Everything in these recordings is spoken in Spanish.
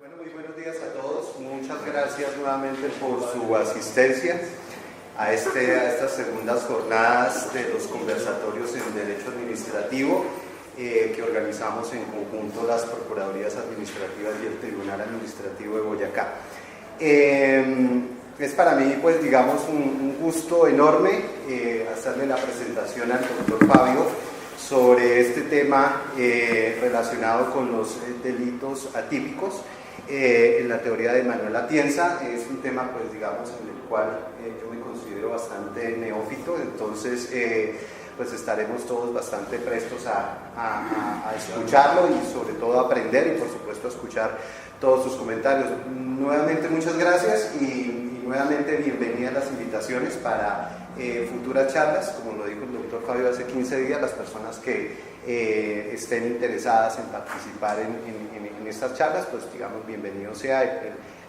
Bueno, muy buenos días a todos. Muchas gracias nuevamente por su asistencia a estas segundas jornadas de los conversatorios en Derecho Administrativo que organizamos en conjunto las Procuradurías Administrativas y el Tribunal Administrativo de Boyacá. Es para mí, pues, digamos, un gusto enorme hacerle la presentación al doctor Fabio sobre este tema relacionado con los delitos atípicos. En la teoría de Manuel Atienza es un tema, pues, digamos, en el cual yo me considero bastante neófito, entonces pues estaremos todos bastante prestos a escucharlo y sobre todo a aprender y por supuesto a escuchar todos sus comentarios. Nuevamente muchas gracias y nuevamente bienvenidas las invitaciones para futuras charlas. Como lo dijo el doctor Fabio hace 15 días, las personas que estén interesadas en participar en estas charlas, pues digamos, bienvenido sea.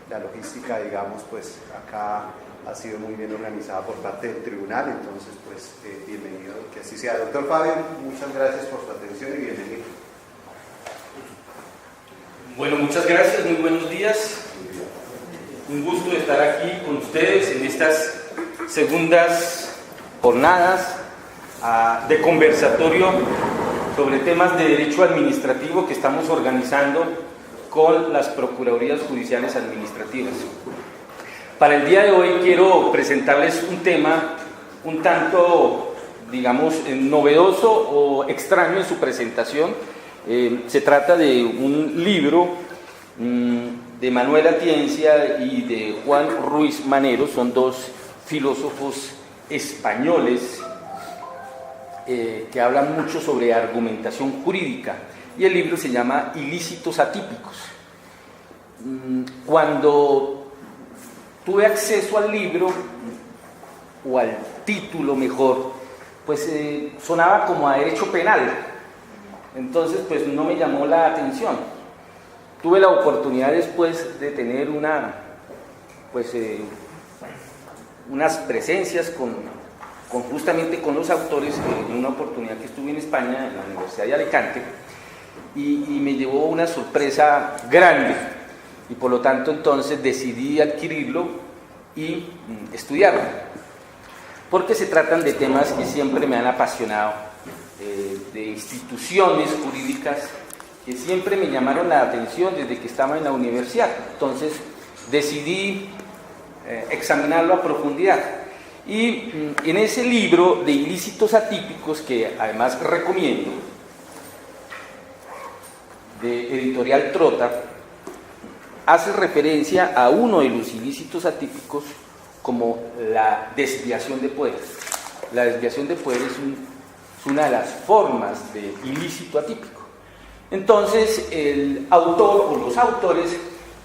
La logística, digamos, pues acá ha sido muy bien organizada por parte del tribunal, entonces pues bienvenido, que así sea. Doctor Fabio, muchas gracias por su atención y bienvenido. Bueno, muchas gracias, muy buenos días. Un gusto estar aquí con ustedes en estas segundas jornadas de conversatorio sobre temas de derecho administrativo que estamos organizando con las Procuradurías Judiciales Administrativas. Para el día de hoy quiero presentarles un tema un tanto, digamos, novedoso o extraño en su presentación. Se trata de un libro de Manuel Atienza y de Juan Ruiz Manero. Son dos filósofos españoles que hablan mucho sobre argumentación jurídica, y el libro se llama Ilícitos Atípicos. Cuando tuve acceso al libro, o al título mejor, pues sonaba como a derecho penal, entonces pues no me llamó la atención. Tuve la oportunidad después de tener unas presencias justamente con los autores en una oportunidad que estuve en España, en la Universidad de Alicante, y me llevó una sorpresa grande, y por lo tanto entonces decidí adquirirlo y estudiarlo, porque se tratan de temas que siempre me han apasionado, de instituciones jurídicas que siempre me llamaron la atención desde que estaba en la universidad. Entonces decidí examinarlo a profundidad. Y en ese libro de ilícitos atípicos, que además recomiendo, de Editorial Trota, hace referencia a uno de los ilícitos atípicos como la desviación de poder. La desviación de poder es una de las formas de ilícito atípico. Entonces el autor o los autores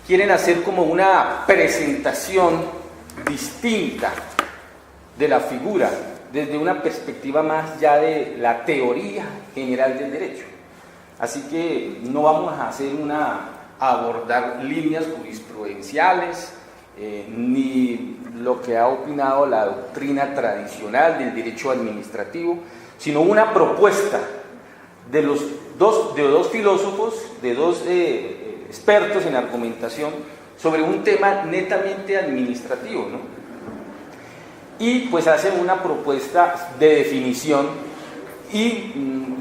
quieren hacer como una presentación distinta de la figura, desde una perspectiva más ya de la teoría general del derecho. Así que no vamos a abordar líneas jurisprudenciales, ni lo que ha opinado la doctrina tradicional del derecho administrativo, sino una propuesta de dos filósofos, de dos expertos en argumentación, sobre un tema netamente administrativo, ¿no? Y pues hacen una propuesta de definición y,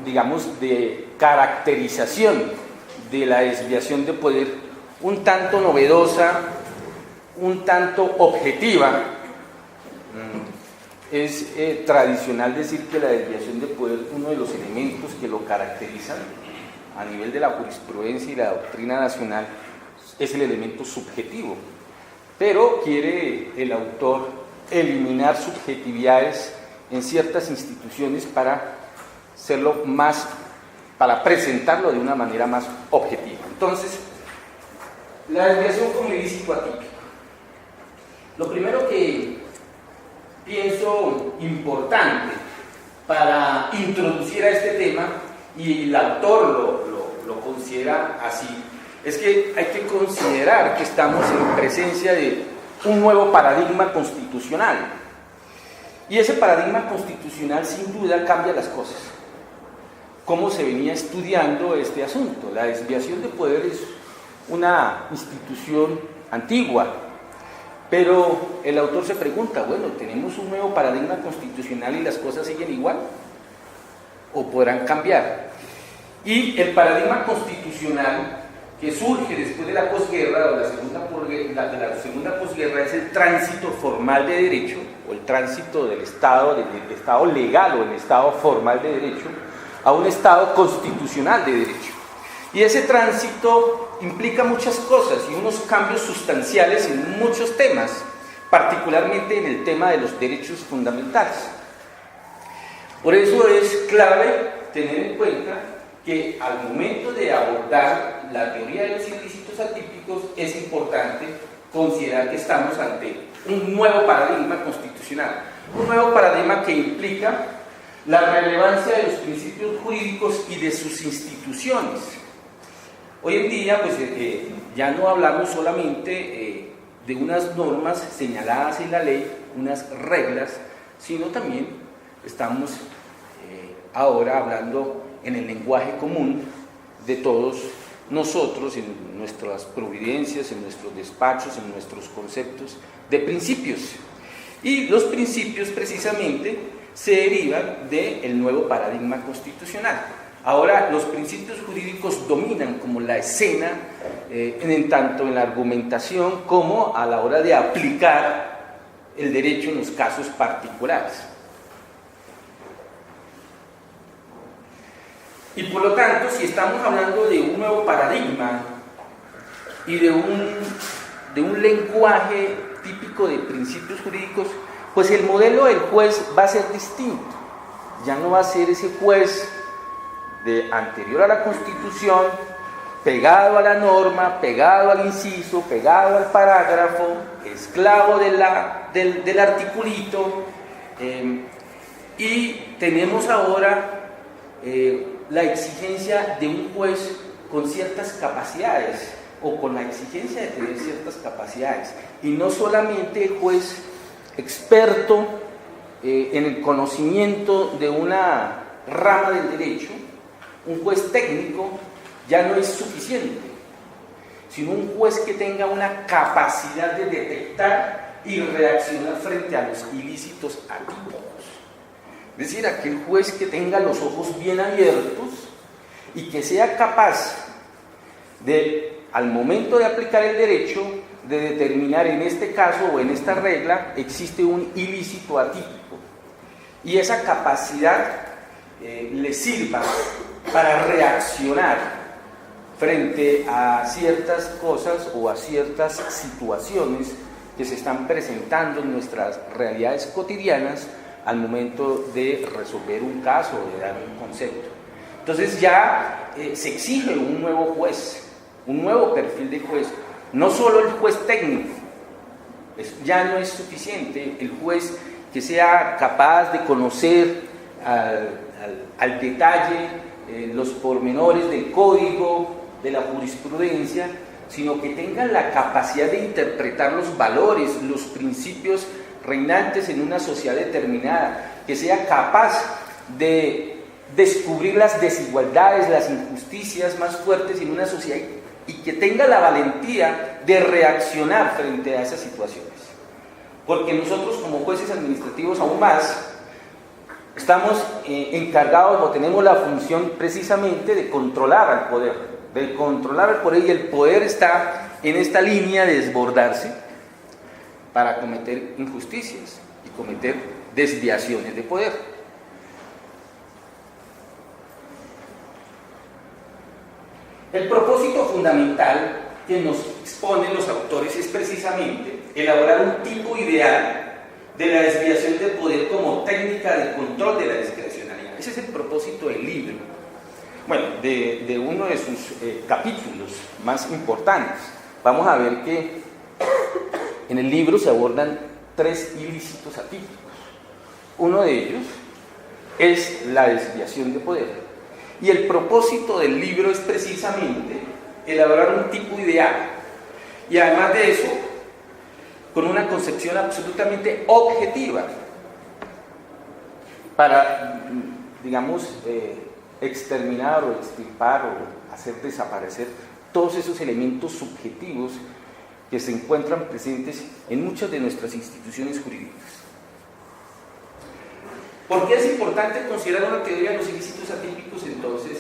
digamos, de caracterización de la desviación de poder, un tanto novedosa, un tanto objetiva. Es tradicional decir que la desviación de poder, uno de los elementos que lo caracterizan a nivel de la jurisprudencia y la doctrina nacional, es el elemento subjetivo, pero quiere el autor eliminar subjetividades en ciertas instituciones para presentarlo de una manera más objetiva. Entonces, la desviación como ilícito atípico. Lo primero que pienso importante para introducir a este tema, y el autor lo considera así, es que hay que considerar que estamos en presencia de un nuevo paradigma constitucional, y ese paradigma constitucional sin duda cambia las cosas. ¿Cómo se venía estudiando este asunto? La desviación de poder es una institución antigua. Pero el autor se pregunta, bueno, ¿tenemos un nuevo paradigma constitucional y las cosas siguen igual? ¿O podrán cambiar? Y el paradigma constitucional que surge después de la posguerra, o de la segunda posguerra, es el tránsito formal de derecho, o el tránsito del Estado legal o el Estado formal de derecho, a un Estado constitucional de derecho. Y ese tránsito implica muchas cosas y unos cambios sustanciales en muchos temas, particularmente en el tema de los derechos fundamentales. Por eso es clave tener en cuenta que al momento de abordar la teoría de los ilícitos atípicos es importante considerar que estamos ante un nuevo paradigma constitucional, un nuevo paradigma que implica la relevancia de los principios jurídicos y de sus instituciones. Hoy en día, pues, ya no hablamos solamente de unas normas señaladas en la ley, unas reglas, sino también estamos ahora hablando en el lenguaje común de todos nosotros, en nuestras providencias, en nuestros despachos, en nuestros conceptos de principios. Y los principios precisamente se derivan del nuevo paradigma constitucional. Ahora los principios jurídicos dominan como la escena, tanto en la argumentación como a la hora de aplicar el derecho en los casos particulares. Y por lo tanto, si estamos hablando de un nuevo paradigma y de un lenguaje típico de principios jurídicos, pues el modelo del juez va a ser distinto. Ya no va a ser ese juez anterior a la Constitución, pegado a la norma, pegado al inciso, pegado al parágrafo, esclavo del articulito, y tenemos ahora la exigencia de un juez con ciertas capacidades, o con la exigencia de tener ciertas capacidades, y no solamente juez experto en el conocimiento de una rama del derecho. Un juez técnico ya no es suficiente, sino un juez que tenga una capacidad de detectar y reaccionar frente a los ilícitos atípicos. Es decir, aquel juez que tenga los ojos bien abiertos y que sea capaz de, al momento de aplicar el derecho, de determinar en este caso o en esta regla existe un ilícito atípico. Y esa capacidad le sirva para reaccionar frente a ciertas cosas o a ciertas situaciones que se están presentando en nuestras realidades cotidianas al momento de resolver un caso o de dar un concepto. Entonces ya se exige un nuevo juez, un nuevo perfil de juez, no solo el juez técnico, ya no es suficiente el juez que sea capaz de conocer al detalle los pormenores del código, de la jurisprudencia, sino que tenga la capacidad de interpretar los valores, los principios reinantes en una sociedad determinada, que sea capaz de descubrir las desigualdades, las injusticias más fuertes en una sociedad y que tenga la valentía de reaccionar frente a esas situaciones. Porque nosotros como jueces administrativos aún más estamos encargados o tenemos la función precisamente de controlar al poder, y el poder está en esta línea de desbordarse para cometer injusticias y cometer desviaciones de poder. El propósito fundamental que nos exponen los autores es precisamente elaborar un tipo ideal de la desviación de poder como técnica de control de la discrecionalidad. Ese es el propósito del libro. Bueno, de uno de sus capítulos más importantes. Vamos a ver que en el libro se abordan 3 ilícitos atípicos. Uno de ellos es la desviación de poder. Y el propósito del libro es precisamente elaborar un tipo ideal. Y además de eso, con una concepción absolutamente objetiva para, digamos, exterminar o extirpar o hacer desaparecer todos esos elementos subjetivos que se encuentran presentes en muchas de nuestras instituciones jurídicas. ¿Por qué es importante considerar una teoría de los ilícitos atípicos? Entonces,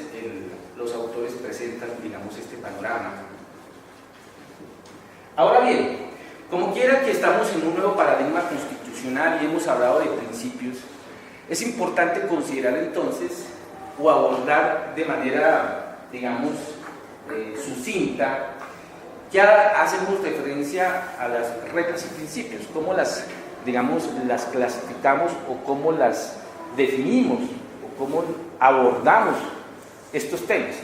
los autores presentan, digamos, este panorama. Ahora bien, como quiera que estamos en un nuevo paradigma constitucional y hemos hablado de principios, es importante considerar entonces o abordar de manera, digamos, sucinta, ya hacemos referencia a las reglas y principios, cómo las, digamos, las clasificamos o cómo las definimos o cómo abordamos estos temas.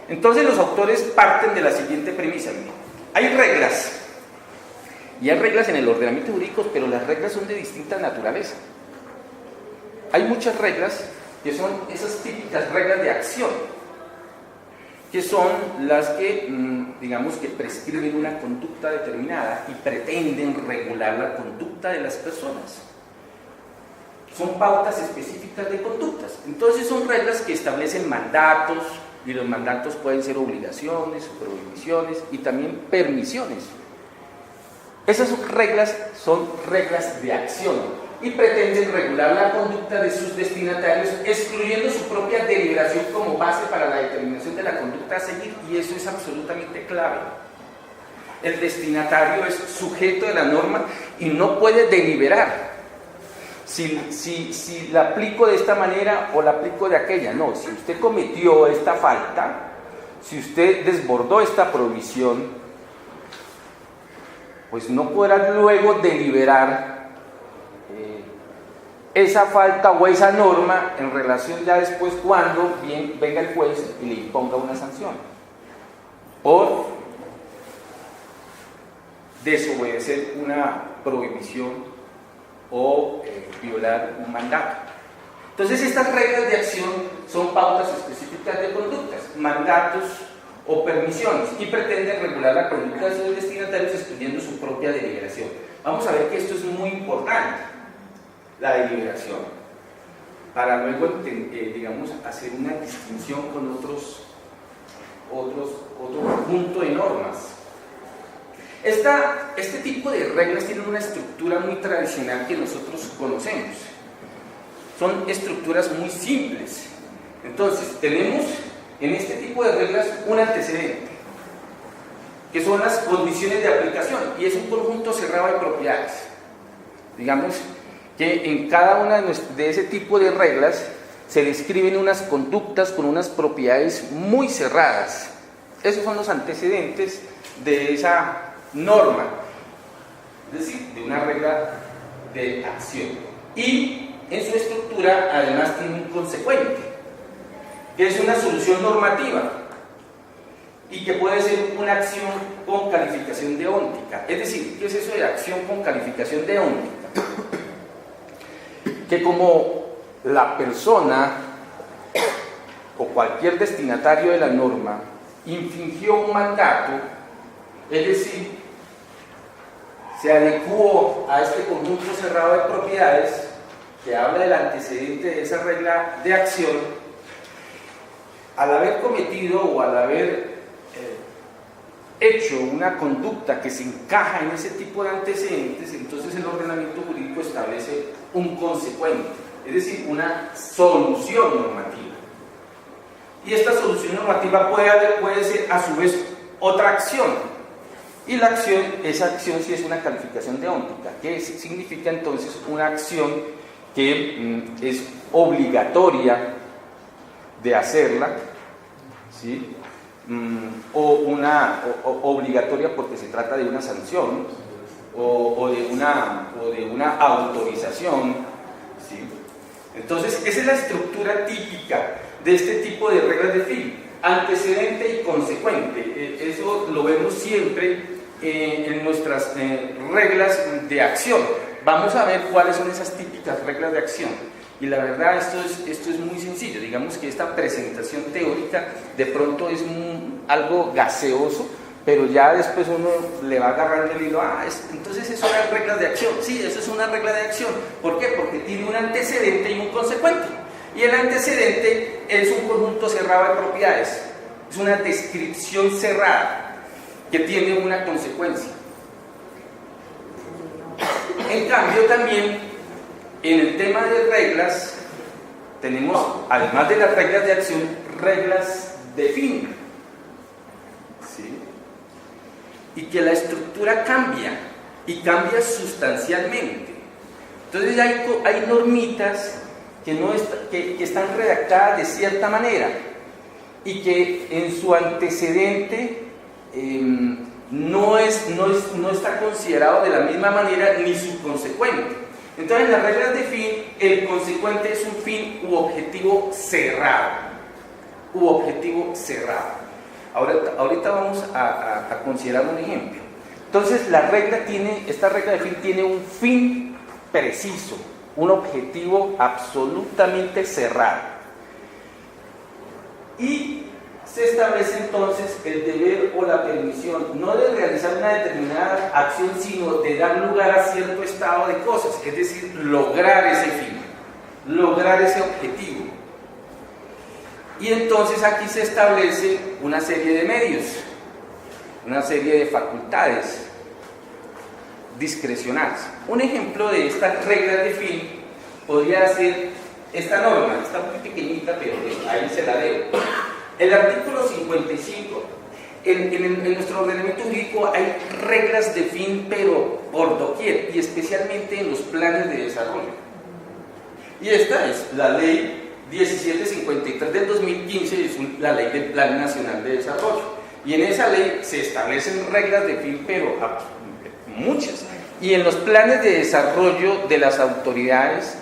Entonces los autores parten de la siguiente premisa: hay reglas, y hay reglas en el ordenamiento jurídico, pero las reglas son de distinta naturaleza. Hay muchas reglas que son esas típicas reglas de acción, que son las que, digamos, que prescriben una conducta determinada y pretenden regular la conducta de las personas. Son pautas específicas de conductas. Entonces son reglas que establecen mandatos, y los mandatos pueden ser obligaciones, prohibiciones y también permisiones. Esas reglas son reglas de acción y pretenden regular la conducta de sus destinatarios, excluyendo su propia deliberación como base para la determinación de la conducta a seguir, y eso es absolutamente clave. El destinatario es sujeto de la norma y no puede deliberar si la aplico de esta manera o la aplico de aquella. No, si usted cometió esta falta, si usted desbordó esta prohibición, pues no podrá luego deliberar esa falta o esa norma en relación ya después cuando venga el juez y le imponga una sanción por desobedecer una prohibición o violar un mandato. Entonces estas reglas de acción son pautas específicas de conductas, mandatos o permisiones, y pretenden regular la conducta de sus destinatarios excluyendo su propia deliberación. Vamos a ver que esto es muy importante, la deliberación, para luego, digamos, hacer una distinción con otro conjunto de normas. Este tipo de reglas tienen una estructura muy tradicional que nosotros conocemos. Son estructuras muy simples. Entonces, tenemos en este tipo de reglas un antecedente, que son las condiciones de aplicación, y es un conjunto cerrado de propiedades. Digamos que en cada una de ese tipo de reglas se describen unas conductas con unas propiedades muy cerradas. Esos son los antecedentes de esa norma, es decir, de una regla de acción. Y en su estructura además tiene un consecuente, que es una solución normativa y que puede ser una acción con calificación deóntica. Es decir, ¿qué es eso de acción con calificación deóntica? Que como la persona o cualquier destinatario de la norma infringió un mandato, es decir, se adecuó a este conjunto cerrado de propiedades que habla del antecedente de esa regla de acción, al haber cometido o al haber hecho una conducta que se encaja en ese tipo de antecedentes, entonces el ordenamiento jurídico establece un consecuente, es decir, una solución normativa. Y esta solución normativa puede ser a su vez otra acción. Y la acción, esa acción sí es una calificación deóntica, que significa entonces una acción que es obligatoria de hacerla, ¿sí? O obligatoria porque se trata de una sanción o de una autorización, ¿sí? Entonces esa es la estructura típica de este tipo de reglas de fin: antecedente y consecuente. Eso lo vemos siempre en nuestras reglas de acción. Vamos a ver cuáles son esas típicas reglas de acción. Y la verdad, esto es muy sencillo. Digamos que esta presentación teórica de pronto es algo gaseoso, pero ya después uno le va agarrando el hilo. Entonces eso son las reglas de acción. Sí, eso es una regla de acción. ¿Por qué? Porque tiene un antecedente y un consecuente. Y el antecedente es un conjunto cerrado de propiedades es una descripción cerrada que tiene una consecuencia. En cambio, también en el tema de reglas tenemos, además de las reglas de acción, reglas de fin, ¿sí? Y que la estructura cambia, y cambia sustancialmente. Entonces hay normitas que están redactadas de cierta manera y que en su antecedente no está considerado de la misma manera ni su consecuente. Entonces, en las reglas de fin, el consecuente es un fin u objetivo cerrado. Ahorita vamos a considerar un ejemplo. Entonces, esta regla de fin tiene un fin preciso, un objetivo absolutamente cerrado. Y se establece entonces el deber o la permisión, no de realizar una determinada acción, sino de dar lugar a cierto estado de cosas, es decir, lograr ese fin, lograr ese objetivo. Y entonces aquí se establece una serie de medios, una serie de facultades discrecionales. Un ejemplo de estas reglas de fin podría ser esta norma, está muy pequeñita, pero ahí se la leo. El artículo 55, en nuestro ordenamiento jurídico hay reglas de fin, pero por doquier, y especialmente en los planes de desarrollo. Y esta es la ley 1753 del 2015, es la ley del Plan Nacional de Desarrollo. Y en esa ley se establecen reglas de fin, pero muchas. Y en los planes de desarrollo de las autoridades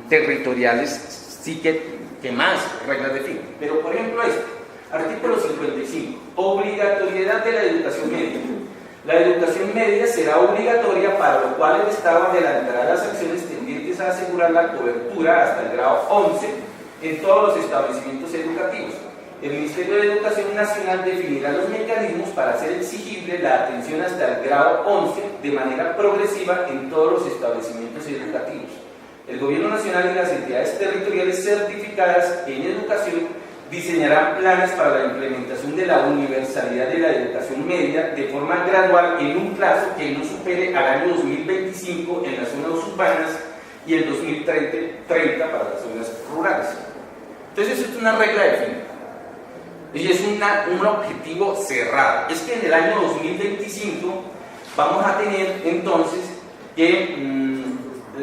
territoriales sí que más reglas de fin. Pero por ejemplo artículo 55, obligatoriedad de la educación media. La educación media será obligatoria, para lo cual el Estado adelantará las acciones tendientes a asegurar la cobertura hasta el grado 11 en todos los establecimientos educativos. El Ministerio de Educación Nacional definirá los mecanismos para hacer exigible la atención hasta el grado 11 de manera progresiva en todos los establecimientos educativos. El Gobierno Nacional y las entidades territoriales certificadas en educación diseñarán planes para la implementación de la universalidad de la educación media de forma gradual en un plazo que no supere al año 2025 en las zonas urbanas y el 2030 para las zonas rurales. Entonces, eso es una regla de fin. Y es un objetivo cerrado. Es que en el año 2025 vamos a tener entonces que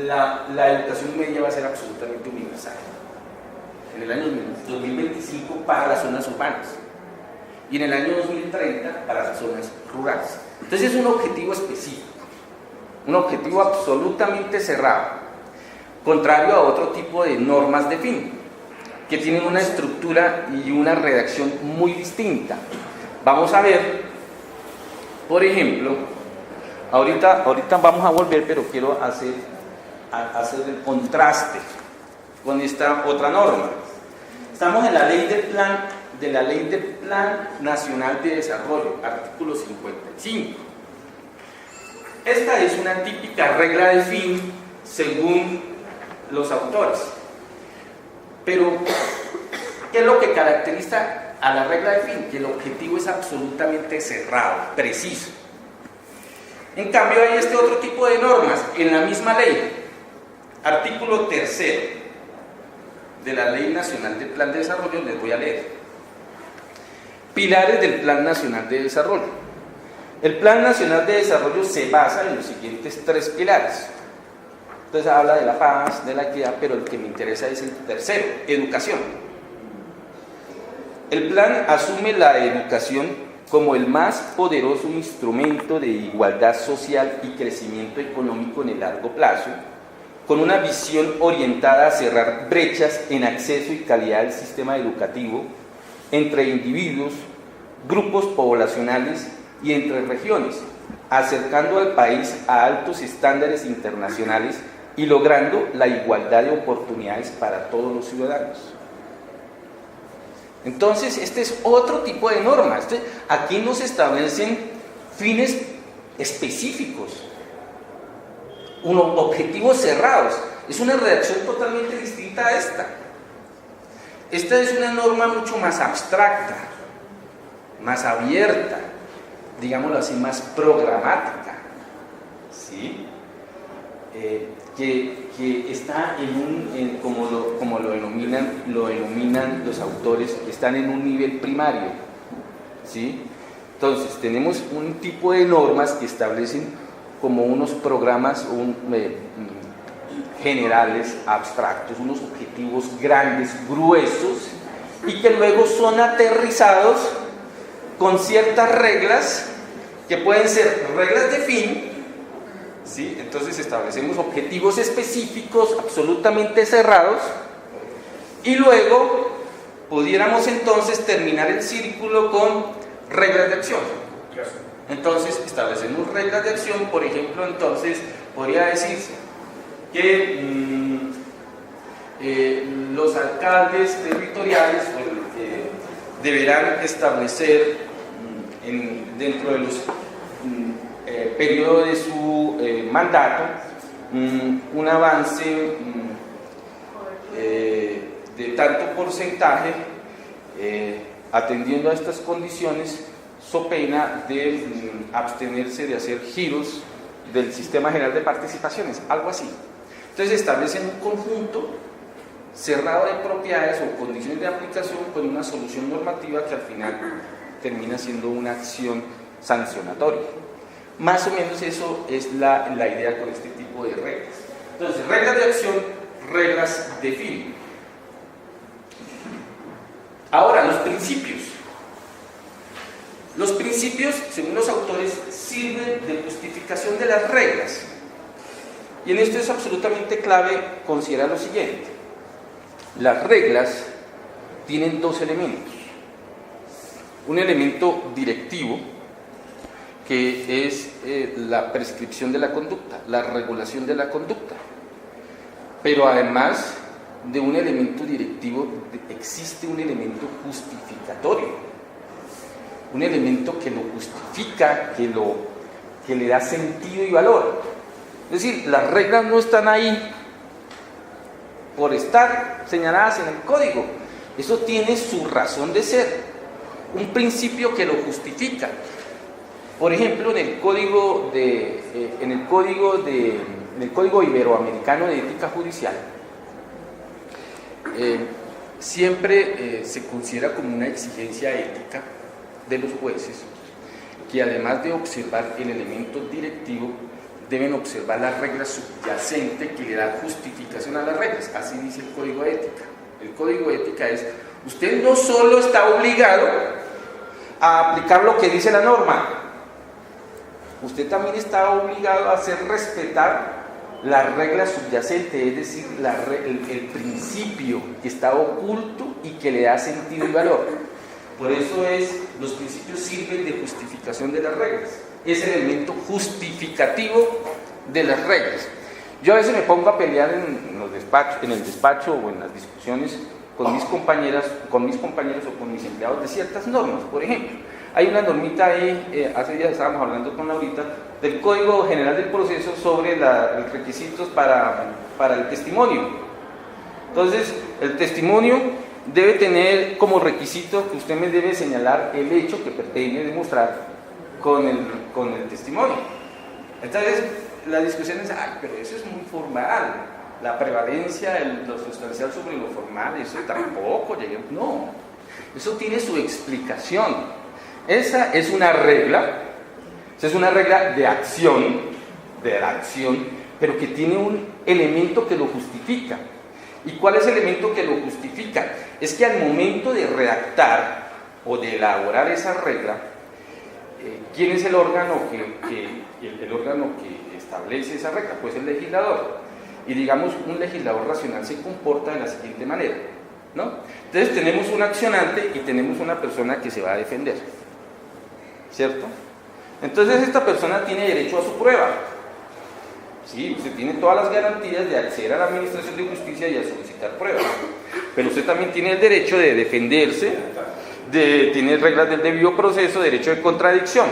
la educación media va a ser absolutamente universal. En el año 2025 para las zonas urbanas y en el año 2030 para las zonas rurales. Entonces es un objetivo específico, un objetivo absolutamente cerrado, contrario a otro tipo de normas de fin, que tienen una estructura y una redacción muy distinta. Vamos a ver, por ejemplo, ahorita vamos a volver, pero quiero hacer el contraste con esta otra norma. Estamos en la ley del Plan Nacional de Desarrollo, artículo 55. Esta es una típica regla de fin según los autores. Pero, ¿qué es lo que caracteriza a la regla de fin? Que el objetivo es absolutamente cerrado, preciso. En cambio, hay este otro tipo de normas en la misma ley. Artículo 3 de la Ley Nacional del Plan de Desarrollo, les voy a leer. Pilares del Plan Nacional de Desarrollo. El Plan Nacional de Desarrollo se basa en los siguientes 3 pilares. Entonces habla de la paz, de la equidad, pero el que me interesa es el tercero, educación. El plan asume la educación como el más poderoso instrumento de igualdad social y crecimiento económico en el largo plazo, con una visión orientada a cerrar brechas en acceso y calidad del sistema educativo entre individuos, grupos poblacionales y entre regiones, acercando al país a altos estándares internacionales y logrando la igualdad de oportunidades para todos los ciudadanos. Entonces, este es otro tipo de norma. Aquí no se establecen fines específicos, unos objetivos cerrados. Es una redacción totalmente distinta a esta. Esta es una norma mucho más abstracta, más abierta, digámoslo así, más programática, ¿sí? Que está como lo denominan los autores, están en un nivel primario, ¿sí? Entonces, tenemos un tipo de normas que establecen como unos programas generales, abstractos, unos objetivos grandes, gruesos, y que luego son aterrizados con ciertas reglas que pueden ser reglas de fin, ¿sí? Entonces establecemos objetivos específicos absolutamente cerrados y luego pudiéramos entonces terminar el círculo con reglas de acción. Entonces establecemos reglas de acción, por ejemplo, entonces podría decirse que los alcaldes territoriales deberán establecer dentro de los periodos de su mandato un avance de tanto porcentaje, atendiendo a estas condiciones, so pena de abstenerse de hacer giros del sistema general de participaciones, algo así. Entonces establecen un conjunto cerrado de propiedades o condiciones de aplicación con una solución normativa que al final termina siendo una acción sancionatoria. Más o menos eso es la idea con este tipo de reglas. Entonces, reglas de acción, reglas de fin. Ahora, los principios. Los principios, según los autores, sirven de justificación de las reglas. Y en esto es absolutamente clave considerar lo siguiente. Las reglas tienen dos elementos. Un elemento directivo, que es la prescripción de la conducta, la regulación de la conducta. Pero además de un elemento directivo, existe un elemento justificatorio. Un elemento que lo justifica, que le da sentido y valor. Es decir, las reglas no están ahí por estar señaladas en el código. Eso tiene su razón de ser, un principio que lo justifica. Por ejemplo, en el Código Iberoamericano de Ética Judicial, siempre se considera como una exigencia ética de los jueces que, además de observar el elemento directivo, deben observar la regla subyacente que le da justificación a las reglas. Así dice el Código de Ética. El Código de Ética es: usted no solo está obligado a aplicar lo que dice la norma, usted también está obligado a hacer respetar la regla subyacente, es decir, el principio que está oculto y que le da sentido y valor. Por eso los principios sirven de justificación de las reglas. Es el elemento justificativo de las reglas. Yo a veces me pongo a pelear en el despacho o en las discusiones con mis compañeros o con mis empleados de ciertas normas. Por ejemplo, hay una normita ahí, hace días estábamos hablando con Laurita, del Código General del Proceso sobre los requisitos para el testimonio. Entonces, el testimonio debe tener como requisito que usted me debe señalar el hecho que pretende demostrar con el testimonio. Entonces, la discusión es: ay, pero eso es muy formal, la prevalencia, lo sustancial sobre lo formal, eso tampoco llega. No, eso tiene su explicación. Esa es una regla, de acción, pero que tiene un elemento que lo justifica. ¿Y cuál es el elemento que lo justifica? Es que al momento de redactar o de elaborar esa regla, ¿quién es el órgano que establece esa regla? Pues el legislador. Y digamos, un legislador racional se comporta de la siguiente manera, ¿no? Entonces tenemos un accionante y tenemos una persona que se va a defender, ¿cierto? Entonces esta persona tiene derecho a su prueba. Sí, usted tiene todas las garantías de acceder a la administración de justicia y a solicitar pruebas, pero usted también tiene el derecho de defenderse, tiene reglas del debido proceso, derecho de contradicción.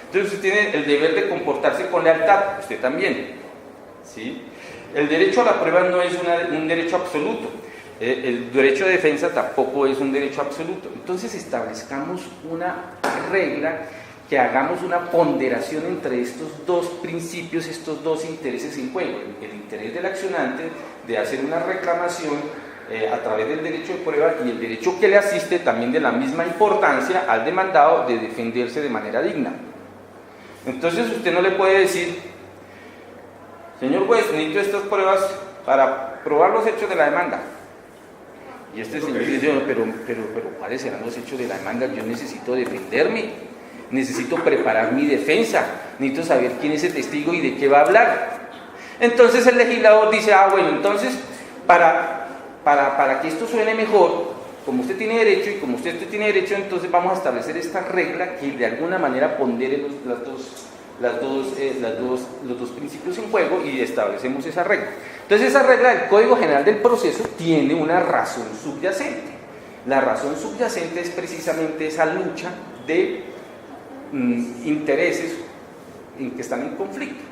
Entonces usted tiene el deber de comportarse con lealtad, usted también, ¿sí? El derecho a la prueba no es un derecho absoluto, El derecho de defensa tampoco es un derecho absoluto. Entonces establezcamos una regla, que hagamos una ponderación entre estos dos principios, estos dos intereses en juego, el interés del accionante de hacer una reclamación a través del derecho de prueba y el derecho que le asiste, también de la misma importancia, al demandado de defenderse de manera digna. Entonces usted no le puede decir: señor juez, necesito estas pruebas para probar los hechos de la demanda. Y este señor dice: pero ¿cuáles serán los hechos de la demanda? Yo necesito defenderme, necesito preparar mi defensa, necesito saber quién es el testigo y de qué va a hablar. Entonces el legislador dice: bueno, entonces para que esto suene mejor, como usted tiene derecho y como usted tiene derecho, entonces vamos a establecer esta regla que de alguna manera pondere los dos principios en juego, y establecemos esa regla. Entonces esa regla del Código General del Proceso tiene una razón subyacente. La razón subyacente es precisamente esa lucha de intereses en que están en conflicto.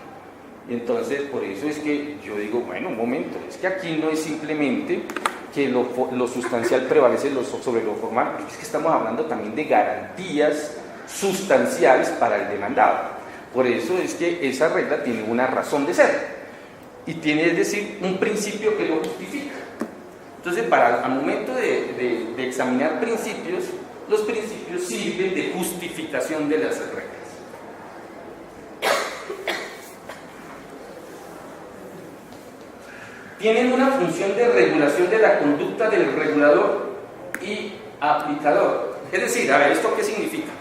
Y entonces por eso es que yo digo: bueno, un momento, es que aquí no es simplemente que lo sustancial prevalece sobre lo formal, porque es que estamos hablando también de garantías sustanciales para el demandado. Por eso es que esa regla tiene una razón de ser y tiene, es decir, un principio que lo justifica. Entonces, al momento de examinar principios, los principios sirven de justificación de las reglas. Tienen una función de regulación de la conducta del regulador y aplicador. Es decir, a ver, ¿esto qué significa?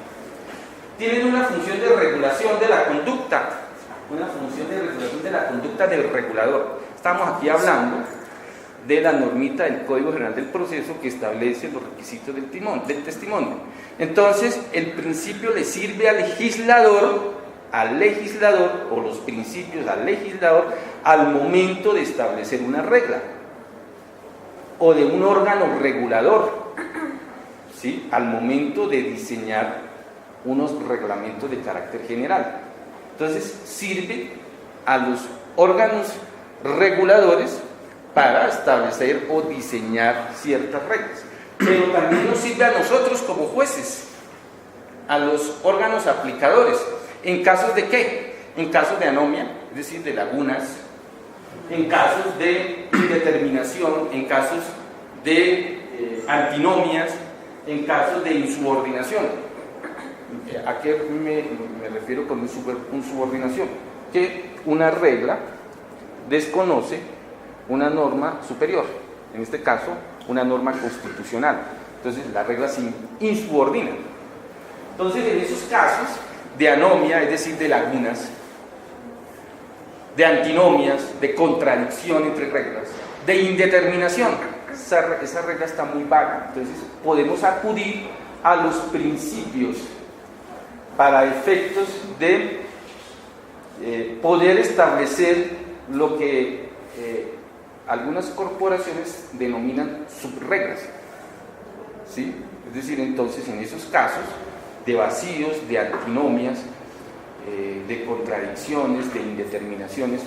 Tienen una función de regulación de la conducta, del regulador. Estamos aquí hablando de la normita del Código General del Proceso que establece los requisitos del testimonio. Entonces, el principio le sirve al legislador, o los principios al legislador, al momento de establecer una regla o de un órgano regulador, ¿sí?, al momento de diseñar unos reglamentos de carácter general. Entonces sirve a los órganos reguladores para establecer o diseñar ciertas reglas, pero también nos sirve a nosotros como jueces, a los órganos aplicadores. ¿En casos de qué? En casos de anomia, es decir, de lagunas, en casos de indeterminación, en casos de antinomias, en casos de insubordinación. ¿A qué me refiero con insubordinación? Que una regla desconoce una norma superior, en este caso una norma constitucional. Entonces la regla se insubordina. Entonces, en esos casos de anomia, es decir, de lagunas, de antinomias, de contradicción entre reglas, de indeterminación, esa regla está muy vaga. Entonces podemos acudir a los principios para efectos de poder establecer lo que algunas corporaciones denominan subreglas, ¿sí? Es decir, entonces en esos casos de vacíos, de antinomias, de contradicciones, de indeterminaciones,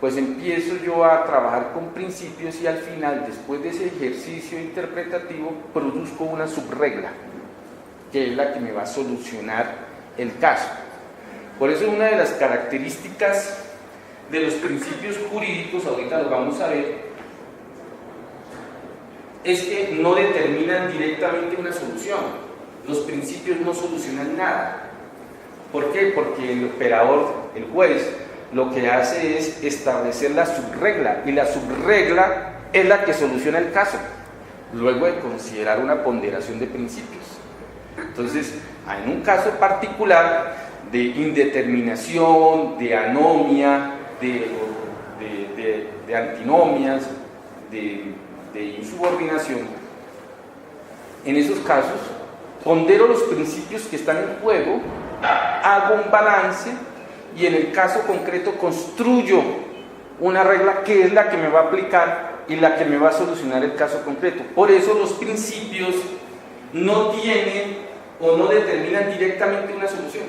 pues empiezo yo a trabajar con principios y al final, después de ese ejercicio interpretativo, produzco una subregla, que es la que me va a solucionar el caso. Por eso una de las características de los principios jurídicos, ahorita lo vamos a ver, es que no determinan directamente una solución. Los principios no solucionan nada. ¿Por qué? Porque el operador, el juez, lo que hace es establecer la subregla, y la subregla es la que soluciona el caso, luego de considerar una ponderación de principios. Entonces, en un caso particular de indeterminación, de anomia, de antinomias, de insubordinación, en esos casos pondero los principios que están en juego, hago un balance y en el caso concreto construyo una regla que es la que me va a aplicar y la que me va a solucionar el caso concreto. Por eso los principios no tienen o no determinan directamente una solución,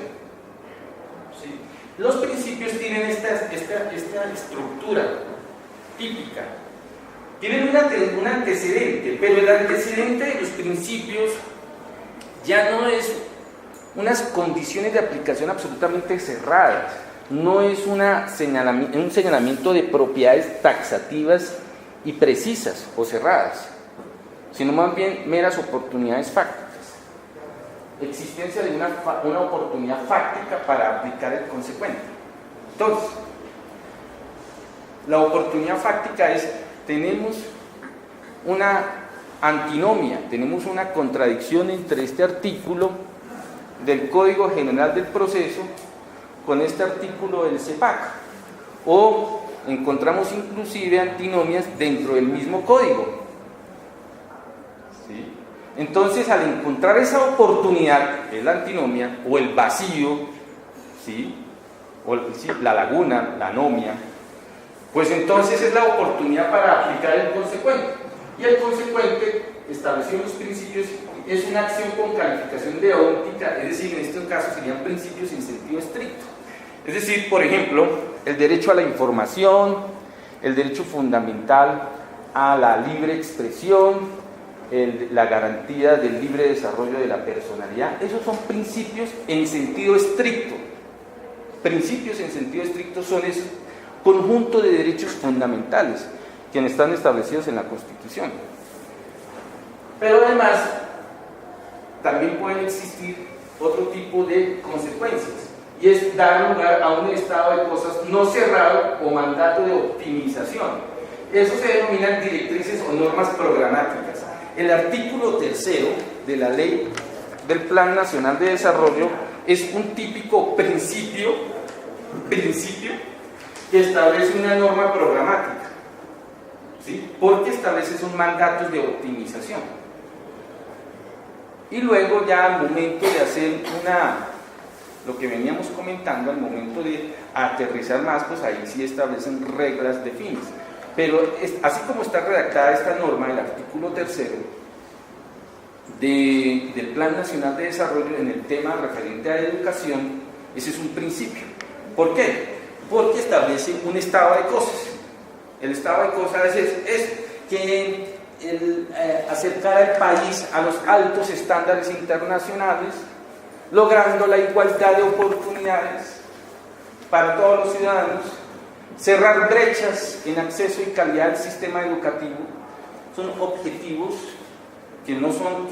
¿sí? Los principios tienen esta estructura típica, tienen un antecedente, pero el antecedente de los principios ya no es unas condiciones de aplicación absolutamente cerradas, no es un señalamiento de propiedades taxativas y precisas o cerradas, sino más bien meras oportunidades fácticas. Existencia de una oportunidad fáctica para aplicar el consecuente. Entonces, la oportunidad fáctica es, tenemos una antinomia, tenemos una contradicción entre este artículo del Código General del Proceso con este artículo del CEPAC, o encontramos inclusive antinomias dentro del mismo código. ¿Sí? Entonces, al encontrar esa oportunidad, la antinomia o el vacío, ¿sí? O ¿sí? La laguna, la anomia, pues entonces es la oportunidad para aplicar el consecuente. Y el consecuente, establecido en los principios, es una acción con calificación deóntica, es decir, en estos casos serían principios en sentido estricto. Es decir, por ejemplo, el derecho a la información, el derecho fundamental a la libre expresión, la garantía del libre desarrollo de la personalidad. Esos son principios en sentido estricto. Principios en sentido estricto son ese conjunto de derechos fundamentales que están establecidos en la Constitución. Pero además, también pueden existir otro tipo de consecuencias, y es dar lugar a un estado de cosas no cerrado o mandato de optimización. Eso se denominan directrices o normas programáticas. El artículo 3 de la Ley del Plan Nacional de Desarrollo es un típico principio que establece una norma programática, ¿sí? Porque establece esos mandatos de optimización. Y luego ya al momento de hacer lo que veníamos comentando, al momento de aterrizar más, pues ahí sí establecen reglas de fines. Pero así como está redactada esta norma, el artículo 3 del Plan Nacional de Desarrollo en el tema referente a educación, ese es un principio. ¿Por qué? Porque establece un estado de cosas. El estado de cosas es que acercar al país a los altos estándares internacionales, logrando la igualdad de oportunidades para todos los ciudadanos, cerrar brechas en acceso y calidad del sistema educativo. Son objetivos que no son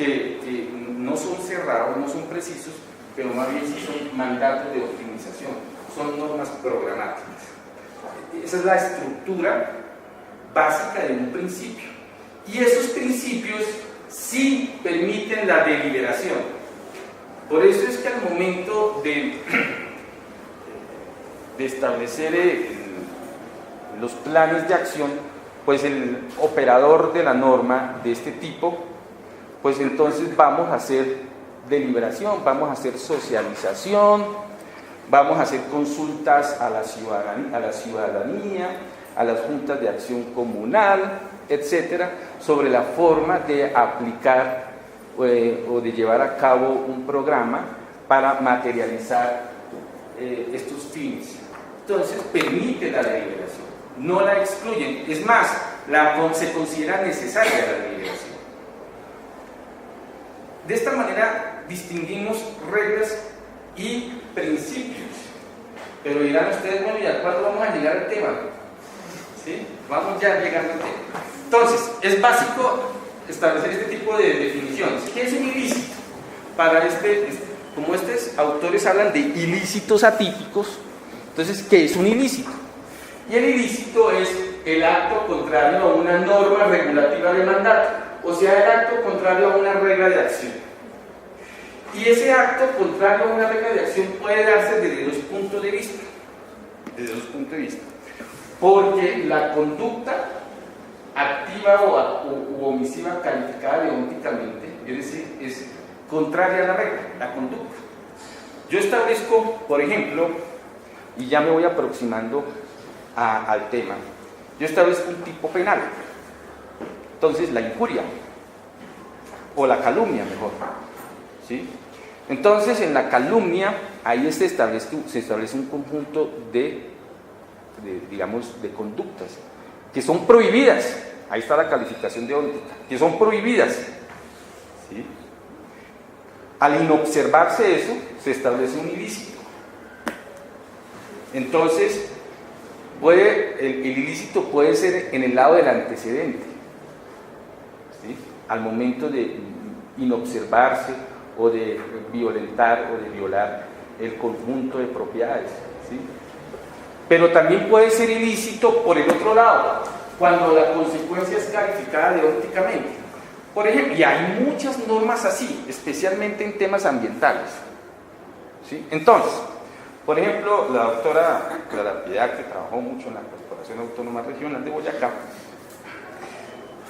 cerrados, no son precisos, pero más bien sí son mandatos de optimización, son normas programáticas. Esa es la estructura básica de un principio. Y esos principios sí permiten la deliberación. Por eso es que al momento de establecer los planes de acción, pues el operador de la norma de este tipo, pues entonces vamos a hacer deliberación, vamos a hacer socialización, vamos a hacer consultas a la ciudadanía, a las juntas de acción comunal, etcétera, sobre la forma de aplicar o de llevar a cabo un programa para materializar estos fines. Entonces permite la deliberación, no la excluyen, es más, se considera necesaria la deliberación. De esta manera distinguimos reglas y principios. Pero dirán ustedes, bueno, ¿y a cuándo vamos a llegar al tema? ¿Sí? Vamos ya llegando al tema. Entonces, es básico establecer este tipo de definiciones. ¿Qué es un ilícito? Como estos autores hablan de ilícitos atípicos, entonces, ¿qué es un ilícito? Y el ilícito es el acto contrario a una norma regulativa de mandato, o sea, el acto contrario a una regla de acción. Y ese acto contrario a una regla de acción puede darse desde dos puntos de vista. Desde dos puntos de vista. Porque la conducta activa u omisiva calificada deónticamente, es decir, es contraria a la regla, la conducta. Yo establezco, por ejemplo, y ya me voy aproximando al tema, yo establezco un tipo penal. Entonces, la injuria, o la calumnia mejor, ¿sí? Entonces, en la calumnia, ahí se establece un conjunto de conductas que son prohibidas Ahí está la calificación deóntica, que son prohibidas. ¿Sí? Al inobservarse eso, se establece un ilícito. Entonces, el ilícito puede ser en el lado del antecedente, ¿sí? Al momento de inobservarse o de violentar o de violar el conjunto de propiedades, ¿sí? Pero también puede ser ilícito por el otro lado, cuando la consecuencia es calificada deónticamente. Por ejemplo, y hay muchas normas así, especialmente en temas ambientales, ¿sí? Entonces, por ejemplo, la doctora Clara Piedad, que trabajó mucho en la Corporación Autónoma Regional de Boyacá,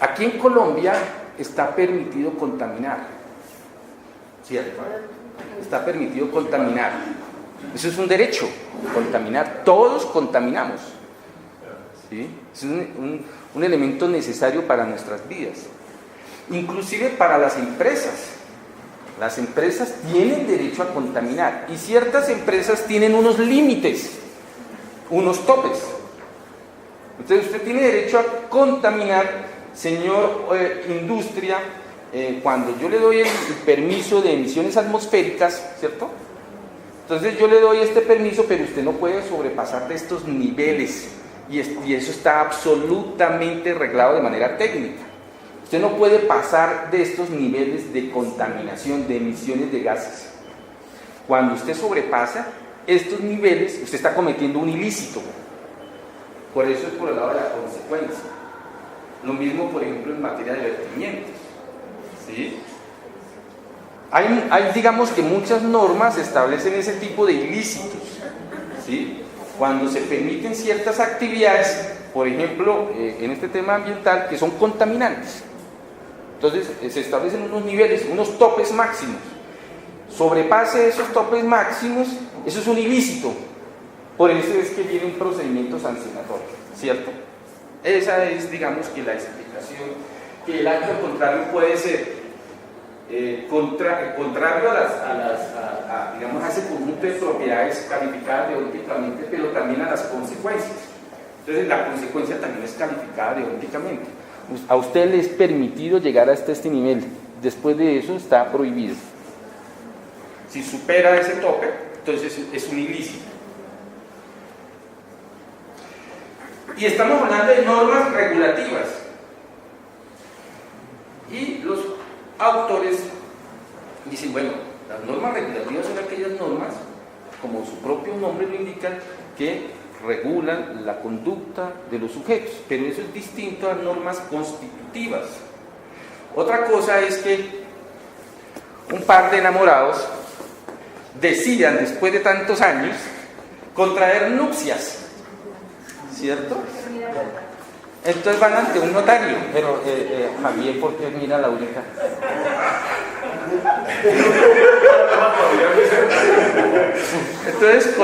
aquí en Colombia está permitido contaminar, ¿cierto? Está permitido contaminar. Eso es un derecho, contaminar. Todos contaminamos, ¿sí? Es un elemento necesario para nuestras vidas, inclusive para las empresas. Las empresas tienen derecho a contaminar y ciertas empresas tienen unos límites, unos topes. Entonces usted tiene derecho a contaminar, señor industria, cuando yo le doy el permiso de emisiones atmosféricas, ¿cierto? Entonces yo le doy este permiso, pero usted no puede sobrepasar de estos niveles y eso está absolutamente reglado de manera técnica. Usted no puede pasar de estos niveles de contaminación, de emisiones de gases. Cuando usted sobrepasa estos niveles, usted está cometiendo un ilícito. Por eso es por el lado de la consecuencia. Lo mismo, por ejemplo, en materia de vertimientos, ¿sí? Hay, digamos que muchas normas establecen ese tipo de ilícitos, ¿sí? Cuando se permiten ciertas actividades, por ejemplo, en este tema ambiental, que son contaminantes. Entonces se establecen unos niveles, unos topes máximos. Sobrepase esos topes máximos, eso es un ilícito. Por eso es que viene un procedimiento sancionatorio, ¿cierto? Esa es, digamos, que la explicación, que el acto contrario puede ser contrario digamos, a ese conjunto de propiedades calificadas deónticamente, pero también a las consecuencias. Entonces la consecuencia también es calificada deónticamente. A usted le es permitido llegar hasta este nivel, después de eso está prohibido. Si supera ese tope, entonces es un ilícito. Y estamos hablando de normas regulativas. Y los autores dicen, bueno, las normas regulativas son aquellas normas, como su propio nombre lo indica, que regulan la conducta de los sujetos, pero eso es distinto a normas constitutivas. Otra cosa es que un par de enamorados decidan, después de tantos años, contraer nupcias, ¿cierto? Entonces van ante un notario, pero Javier, ¿por qué mira a Laurita? Entonces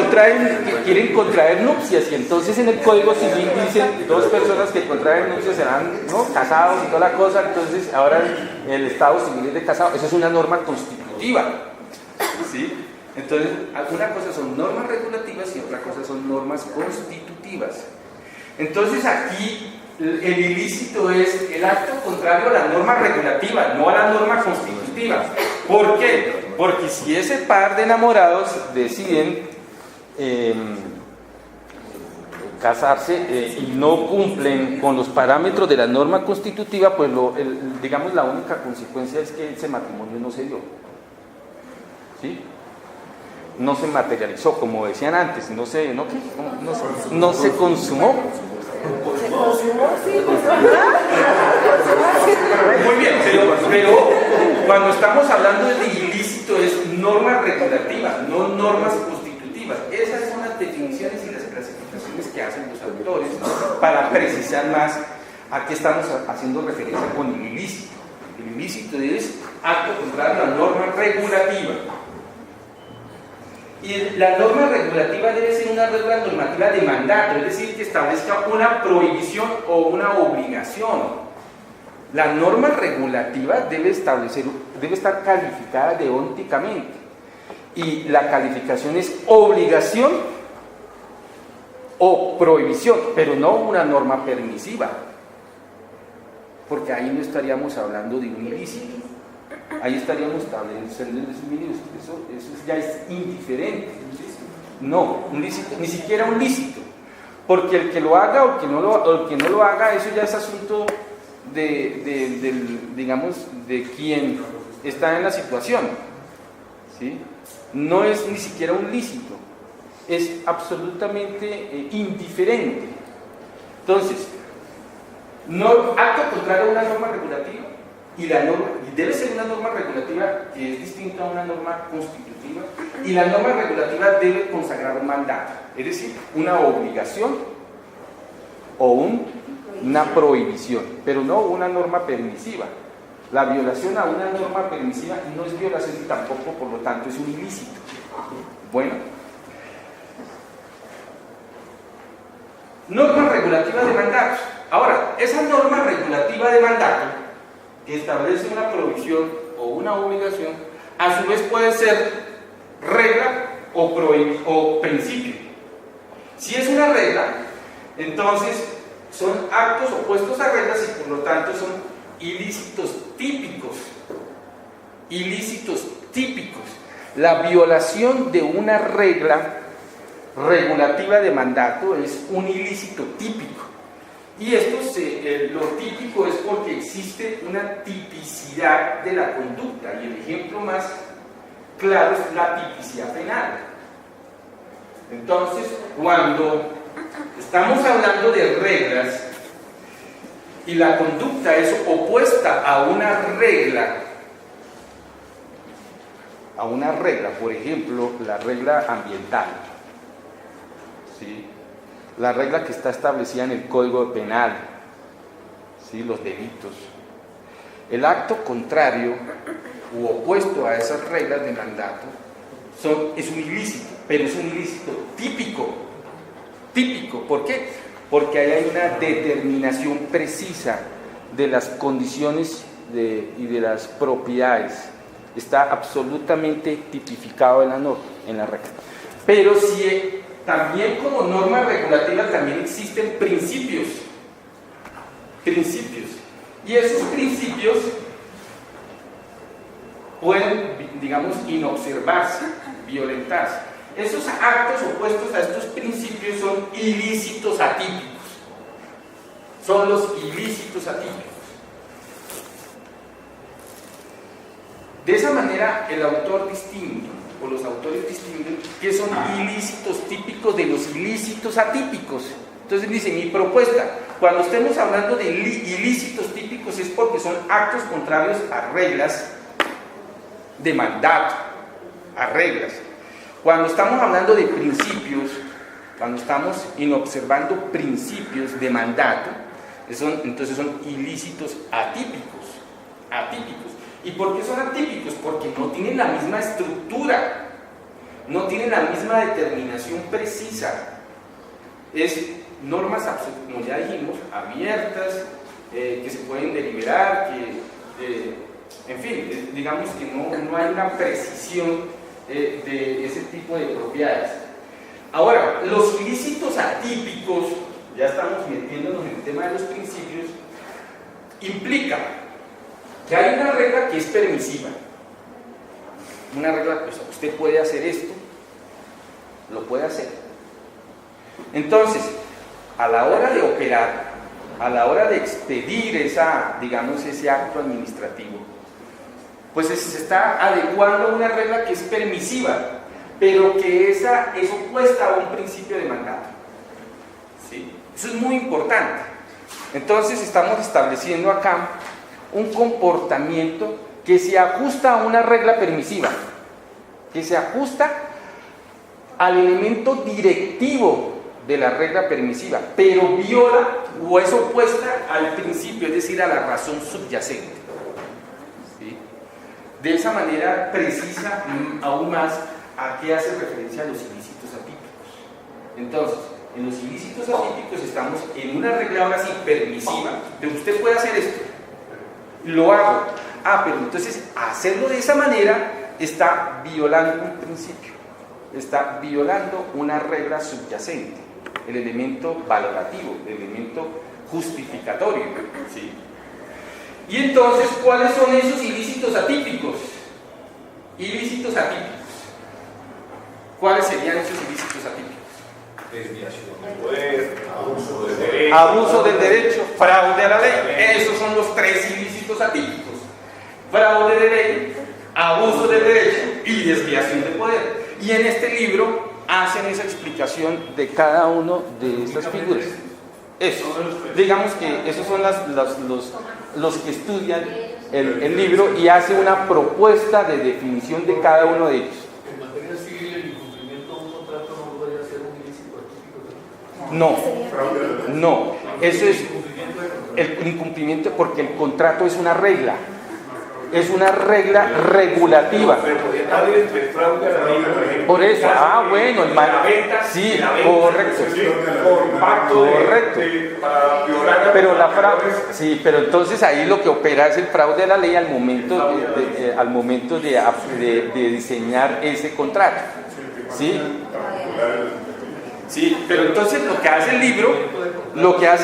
quieren contraer nupcias, y entonces en el Código Civil dicen dos personas que contraen nupcias serán, ¿no?, casados y toda la cosa. Entonces ahora el Estado civil es de casado. Esa es una norma constitutiva, ¿sí? Entonces una cosa son normas regulativas y otra cosa son normas constitutivas. Entonces aquí el ilícito es el acto contrario a la norma regulativa, no a la norma constitutiva. ¿Por qué? Porque si ese par de enamorados deciden casarse y no cumplen con los parámetros de la norma constitutiva, pues digamos la única consecuencia es que ese matrimonio no se dio, ¿sí? No se materializó, como decían antes, no se consumó. ¿Se consumó? Sí, Muy bien, pero cuando estamos hablando de ilícito es norma regulativa, no normas constitutivas. Esas son las definiciones y las clasificaciones que hacen los autores para precisar más a qué estamos haciendo referencia con el ilícito. El ilícito es acto contrario a la norma regulativa. Y la norma regulativa debe ser una regla normativa de mandato, es decir, que establezca una prohibición o una obligación. La norma regulativa debe estar calificada deónticamente. Y la calificación es obligación o prohibición, pero no una norma permisiva. porque ahí no estaríamos hablando de un ilícito, ahí estaríamos estableciendo un ilícito, eso ya es indiferente. No, un lícito, ni siquiera un lícito, porque el que lo haga o el que no lo haga, eso ya es asunto digamos, de quien está en la situación, ¿sí? No es ni siquiera un lícito, es absolutamente indiferente. Entonces, acto contrario a una norma regulativa, y debe ser una norma regulativa que es distinta a una norma constitutiva, y la norma regulativa debe consagrar un mandato, es decir, una obligación o una prohibición, pero no una norma permisiva. La violación a una norma permisiva no es violación y tampoco, por lo tanto, es un ilícito. Bueno, norma regulativa de mandatos. Ahora, esa norma regulativa de mandato que establece una provisión o una obligación, a su vez puede ser regla o principio. Si es una regla, entonces son actos opuestos a reglas y por lo tanto son ilícitos típicos. Ilícitos típicos. La violación de una regla regulativa de mandato es un ilícito típico. Y esto lo típico es porque existe una tipicidad de la conducta, y el ejemplo más claro es la tipicidad penal. Entonces, cuando estamos hablando de reglas y la conducta es opuesta a una regla, por ejemplo, la regla ambiental, ¿sí? La regla que está establecida en el Código Penal, ¿sí? Los delitos. El acto contrario u opuesto a esas reglas de mandato es un ilícito, pero es un ilícito típico. Típico, ¿por qué? Porque ahí hay una determinación precisa de las condiciones y de las propiedades. Está absolutamente tipificado en la norma, en la regla. Pero si también como norma regulativa también existen principios. Y esos principios pueden, digamos, inobservarse, violentarse. Esos actos opuestos a estos principios son ilícitos atípicos. Son los ilícitos atípicos. De esa manera, el autor distingue, o los autores distinguen, que son ilícitos típicos de los ilícitos atípicos. Entonces dice, mi propuesta, cuando estemos hablando de ilícitos típicos es porque son actos contrarios a reglas de mandato, a reglas. Cuando estamos hablando de principios, cuando estamos inobservando principios de mandato, entonces son ilícitos atípicos. ¿Y por qué son atípicos? Porque no tienen la misma estructura, no tienen la misma determinación precisa. Es normas, como ya dijimos, abiertas, que se pueden deliberar, en fin, digamos que no hay una precisión de ese tipo de propiedades. Ahora, los ilícitos atípicos, ya estamos metiéndonos en el tema de los principios, implica que hay una regla que es permisiva. Una regla, pues usted puede hacer esto, lo puede hacer. Entonces, a la hora de operar, a la hora de expedir ese acto administrativo, pues se está adecuando a una regla que es permisiva, pero que es opuesta a un principio de mandato. ¿Sí? Eso es muy importante. Entonces estamos estableciendo acá un comportamiento que se ajusta a una regla permisiva, que se ajusta al elemento directivo de la regla permisiva, pero viola o es opuesta al principio, es decir, a la razón subyacente. ¿Sí? De esa manera precisa aún más a qué hace referencia a los ilícitos atípicos. Entonces, en los ilícitos atípicos estamos en una regla ahora sí permisiva, pero usted puede hacer esto, lo hago. Pero entonces hacerlo de esa manera está violando un principio, está violando una regla subyacente, el elemento valorativo, el elemento justificatorio. ¿Sí? Y entonces, ¿cuáles son esos ilícitos atípicos? Ilícitos atípicos. ¿Cuáles serían esos ilícitos atípicos? Desviación de poder, abuso del derecho. Abuso del derecho, fraude a la ley. Esos son los tres ilícitos atípicos. Fraude de ley, abuso del derecho y desviación de poder. Y en este libro hacen esa explicación de cada uno de estas figuras. Eso, digamos que esos son los que estudian el libro y hacen una propuesta de definición de cada uno de ellos. En materia civil, el incumplimiento de un contrato no podría ser un ilícito atípico. No, eso es el incumplimiento porque el contrato es una regla regulativa. Pero podría estar entre fraude a la ley, por ejemplo. Por eso, bueno, sí, correcto. Por pacto Correcto. para violar. Pero la fraude, sí, pero entonces ahí lo que opera es el fraude a la ley al momento de diseñar ese contrato, ¿sí? Sí, pero entonces lo que hace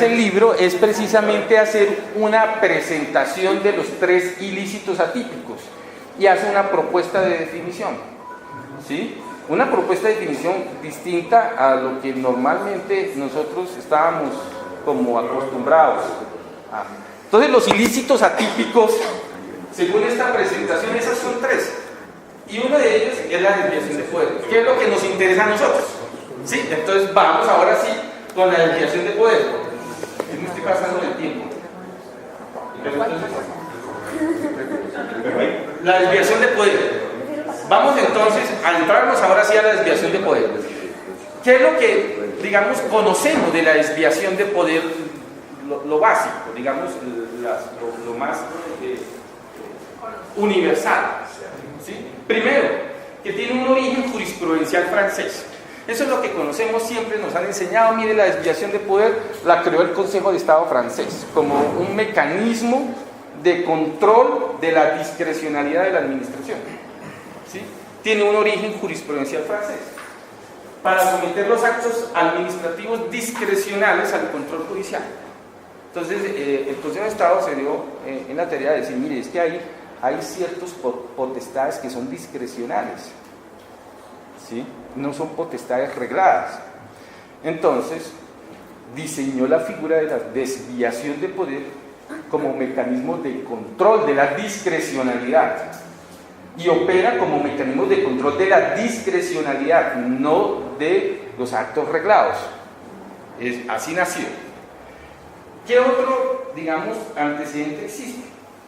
el libro es precisamente hacer una presentación de los tres ilícitos atípicos y hace una propuesta de definición, ¿sí? Una propuesta de definición distinta a lo que normalmente nosotros estábamos como acostumbrados a. Entonces los ilícitos atípicos, según esta presentación, esas son tres. Y uno de ellos es la desviación de poder, que es lo que nos interesa a nosotros. ¿Sí? Entonces vamos ahora sí con la desviación de poder. Yo me estoy pasando del tiempo. La desviación de poder. Vamos entonces a entrarnos ahora sí a la desviación de poder. ¿Qué es lo que, digamos, conocemos de la desviación de poder? Lo básico, digamos, lo más universal. ¿Sí? Primero, que tiene un origen jurisprudencial francés. Eso es lo que conocemos, siempre nos han enseñado. Mire, la desviación de poder la creó el Consejo de Estado francés como un mecanismo de control de la discrecionalidad de la administración. ¿Sí? Tiene un origen jurisprudencial francés para someter los actos administrativos discrecionales al control judicial. Entonces, el Consejo de Estado se dio en la tarea de decir, mire, es que hay ciertas potestades que son discrecionales, ¿sí? No son potestades regladas. Entonces, diseñó la figura de la desviación de poder como mecanismo de control de la discrecionalidad y opera como mecanismo de control de la discrecionalidad, no de los actos reglados. Así nació. ¿Qué otro, digamos, antecedente existe?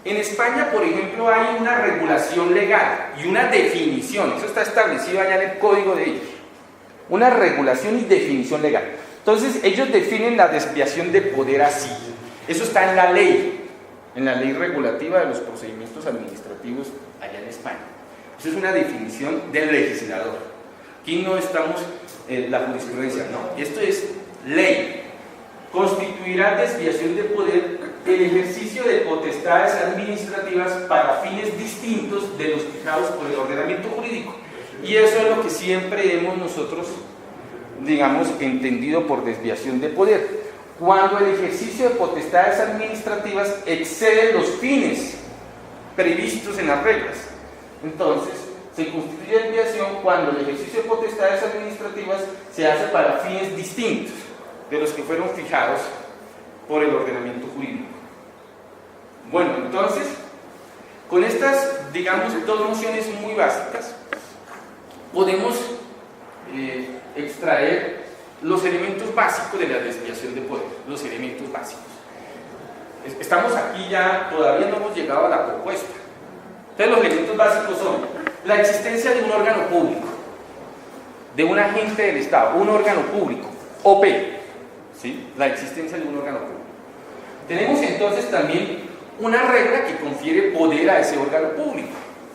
En España, por ejemplo, hay una regulación legal y una definición, eso está establecido allá en el código de ellos, una regulación y definición legal. Entonces, ellos definen la desviación de poder así. Eso está en la ley regulativa de los procedimientos administrativos allá en España. Eso es una definición del legislador. Aquí no estamos en la jurisprudencia, no. Esto es ley. Constituirá desviación de poder el ejercicio de potestades administrativas para fines distintos de los fijados por el ordenamiento jurídico. Y eso es lo que siempre hemos nosotros, digamos, entendido por desviación de poder. Cuando el ejercicio de potestades administrativas excede los fines previstos en las reglas. Entonces, se constituye desviación cuando el ejercicio de potestades administrativas se hace para fines distintos de los que fueron fijados por el ordenamiento jurídico. Bueno, entonces, con estas, digamos, dos nociones muy básicas, podemos extraer los elementos básicos de la desviación de poder, los elementos básicos. Estamos aquí ya, todavía no hemos llegado a la propuesta. Entonces, los elementos básicos son la existencia de un órgano público, de un agente del Estado, un órgano público, OP, ¿sí? La existencia de un órgano público. Tenemos entonces también una regla que confiere poder a ese órgano público,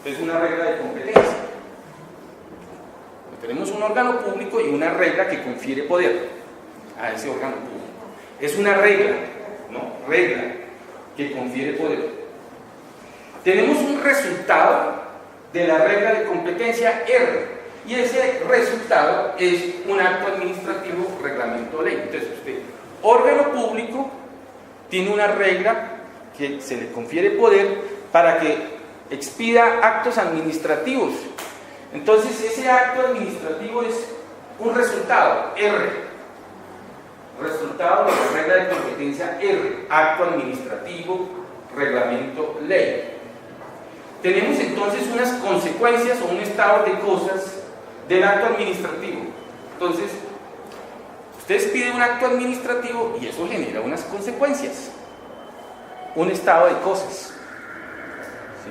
es una regla de competencia. Tenemos un órgano público y una regla que confiere poder a ese órgano público. Es una regla, ¿no? Regla que confiere poder. Tenemos un resultado de la regla de competencia R, y ese resultado es un acto administrativo, reglamento o ley. Entonces usted, órgano público, tiene una regla que se le confiere poder para que expida actos administrativos. Entonces, ese acto administrativo es un resultado, R. Resultado de la regla de competencia R, acto administrativo, reglamento, ley. Tenemos entonces unas consecuencias o un estado de cosas del acto administrativo. Entonces, ustedes piden un acto administrativo y eso genera unas consecuencias, un estado de cosas. ¿Sí?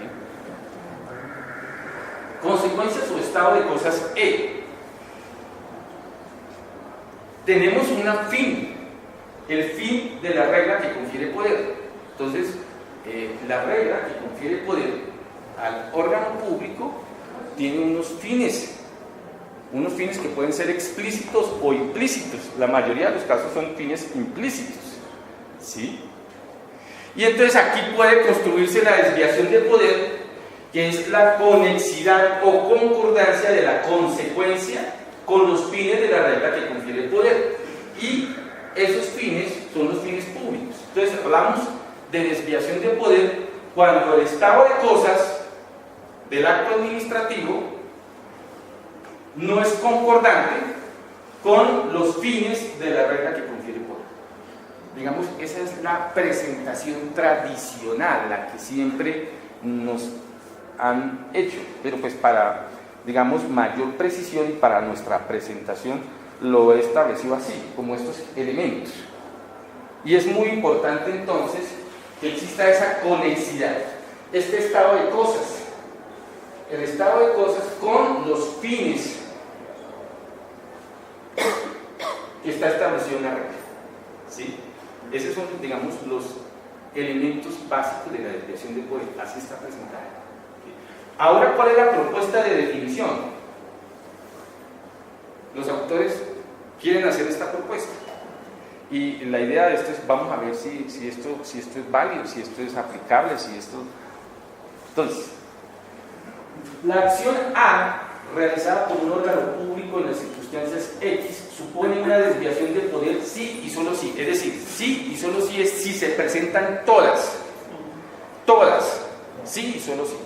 Consecuencias o estado de cosas E. Tenemos un fin, el fin de la regla que confiere poder. Entonces, la regla que confiere poder al órgano público tiene unos fines que pueden ser explícitos o implícitos. La mayoría de los casos son fines implícitos, ¿sí? Y entonces aquí puede construirse la desviación de poder, que es la conexidad o concordancia de la consecuencia con los fines de la regla que confiere poder. Y esos fines son los fines públicos. Entonces hablamos de desviación de poder cuando el estado de cosas del acto administrativo no es concordante con los fines de la regla que confiere poder. Digamos, esa es la presentación tradicional, la que siempre nos han hecho, pero pues para, digamos, mayor precisión y para nuestra presentación lo he establecido así, como estos elementos. Y es muy importante entonces que exista esa conexidad, este estado de cosas, el estado de cosas con los fines que está establecido en la regla, ¿sí? Esos son, digamos, los elementos básicos de la desviación de poder, así está presentada. Ahora, ¿cuál es la propuesta de definición? Los autores quieren hacer esta propuesta y la idea de esto es, vamos a ver si esto es válido, si esto es aplicable, si esto... Entonces, la acción A realizada por un órgano público en las circunstancias X supone una desviación de poder sí y solo sí, es decir, sí y solo sí es si se presentan todas, sí y solo sí.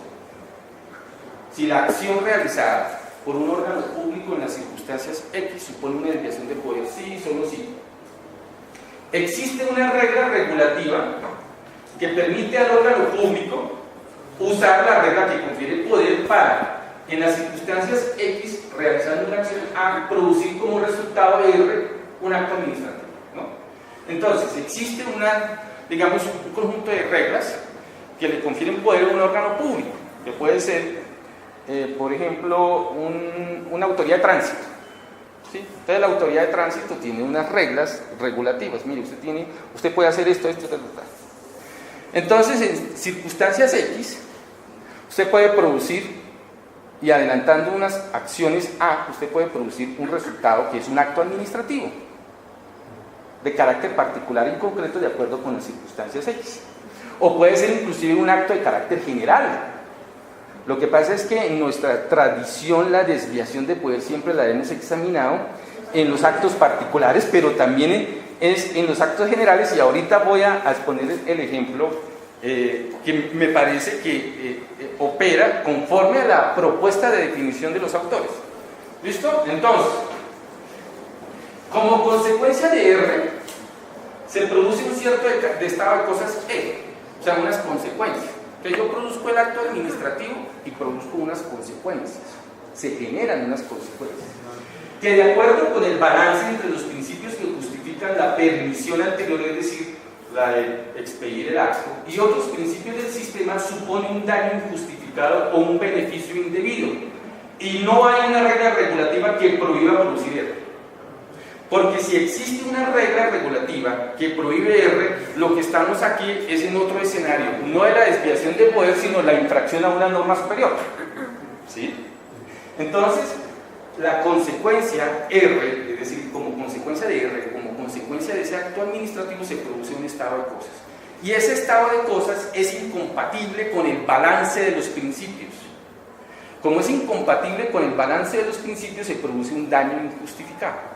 Si la acción realizada por un órgano público en las circunstancias X supone una desviación de poder sí y solo sí. Existe una regla regulativa que permite al órgano público usar la regla que confiere poder para, en las circunstancias X, realizando una acción A, producir como resultado R un acto administrativo, ¿no? Entonces, existe digamos, un conjunto de reglas que le confieren poder a un órgano público, que puede ser, por ejemplo, una autoridad de tránsito, ¿sí? Entonces, la autoridad de tránsito tiene unas reglas regulativas. Mire, usted puede hacer esto. Entonces, en circunstancias X, usted puede producir, y adelantando unas acciones A, usted puede producir un resultado que es un acto administrativo de carácter particular y concreto de acuerdo con las circunstancias X. O puede ser inclusive un acto de carácter general. Lo que pasa es que en nuestra tradición la desviación de poder siempre la hemos examinado en los actos particulares, pero también en los actos generales, y ahorita voy a exponer el ejemplo que me parece que opera conforme a la propuesta de definición de los autores. ¿Listo? Entonces, como consecuencia de R, se produce un cierto estado de cosas E, o sea, unas consecuencias. Que yo produzco el acto administrativo y produzco unas consecuencias, se generan unas consecuencias, que de acuerdo con el balance entre los principios que justifican la permisión anterior, es decir, la de expedir el acto, y otros principios del sistema, supone un daño injustificado o un beneficio indebido, y no hay una regla regulativa que prohíba producir R. Porque si existe una regla regulativa que prohíbe R, lo que estamos aquí es en otro escenario, no de la desviación de poder, sino la infracción a una norma superior, ¿sí? Entonces, la consecuencia R, es decir, como consecuencia de R, como consecuencia de ese acto administrativo, se produce un estado de cosas. Y ese estado de cosas es incompatible con el balance de los principios. Como es incompatible con el balance de los principios, se produce un daño injustificado.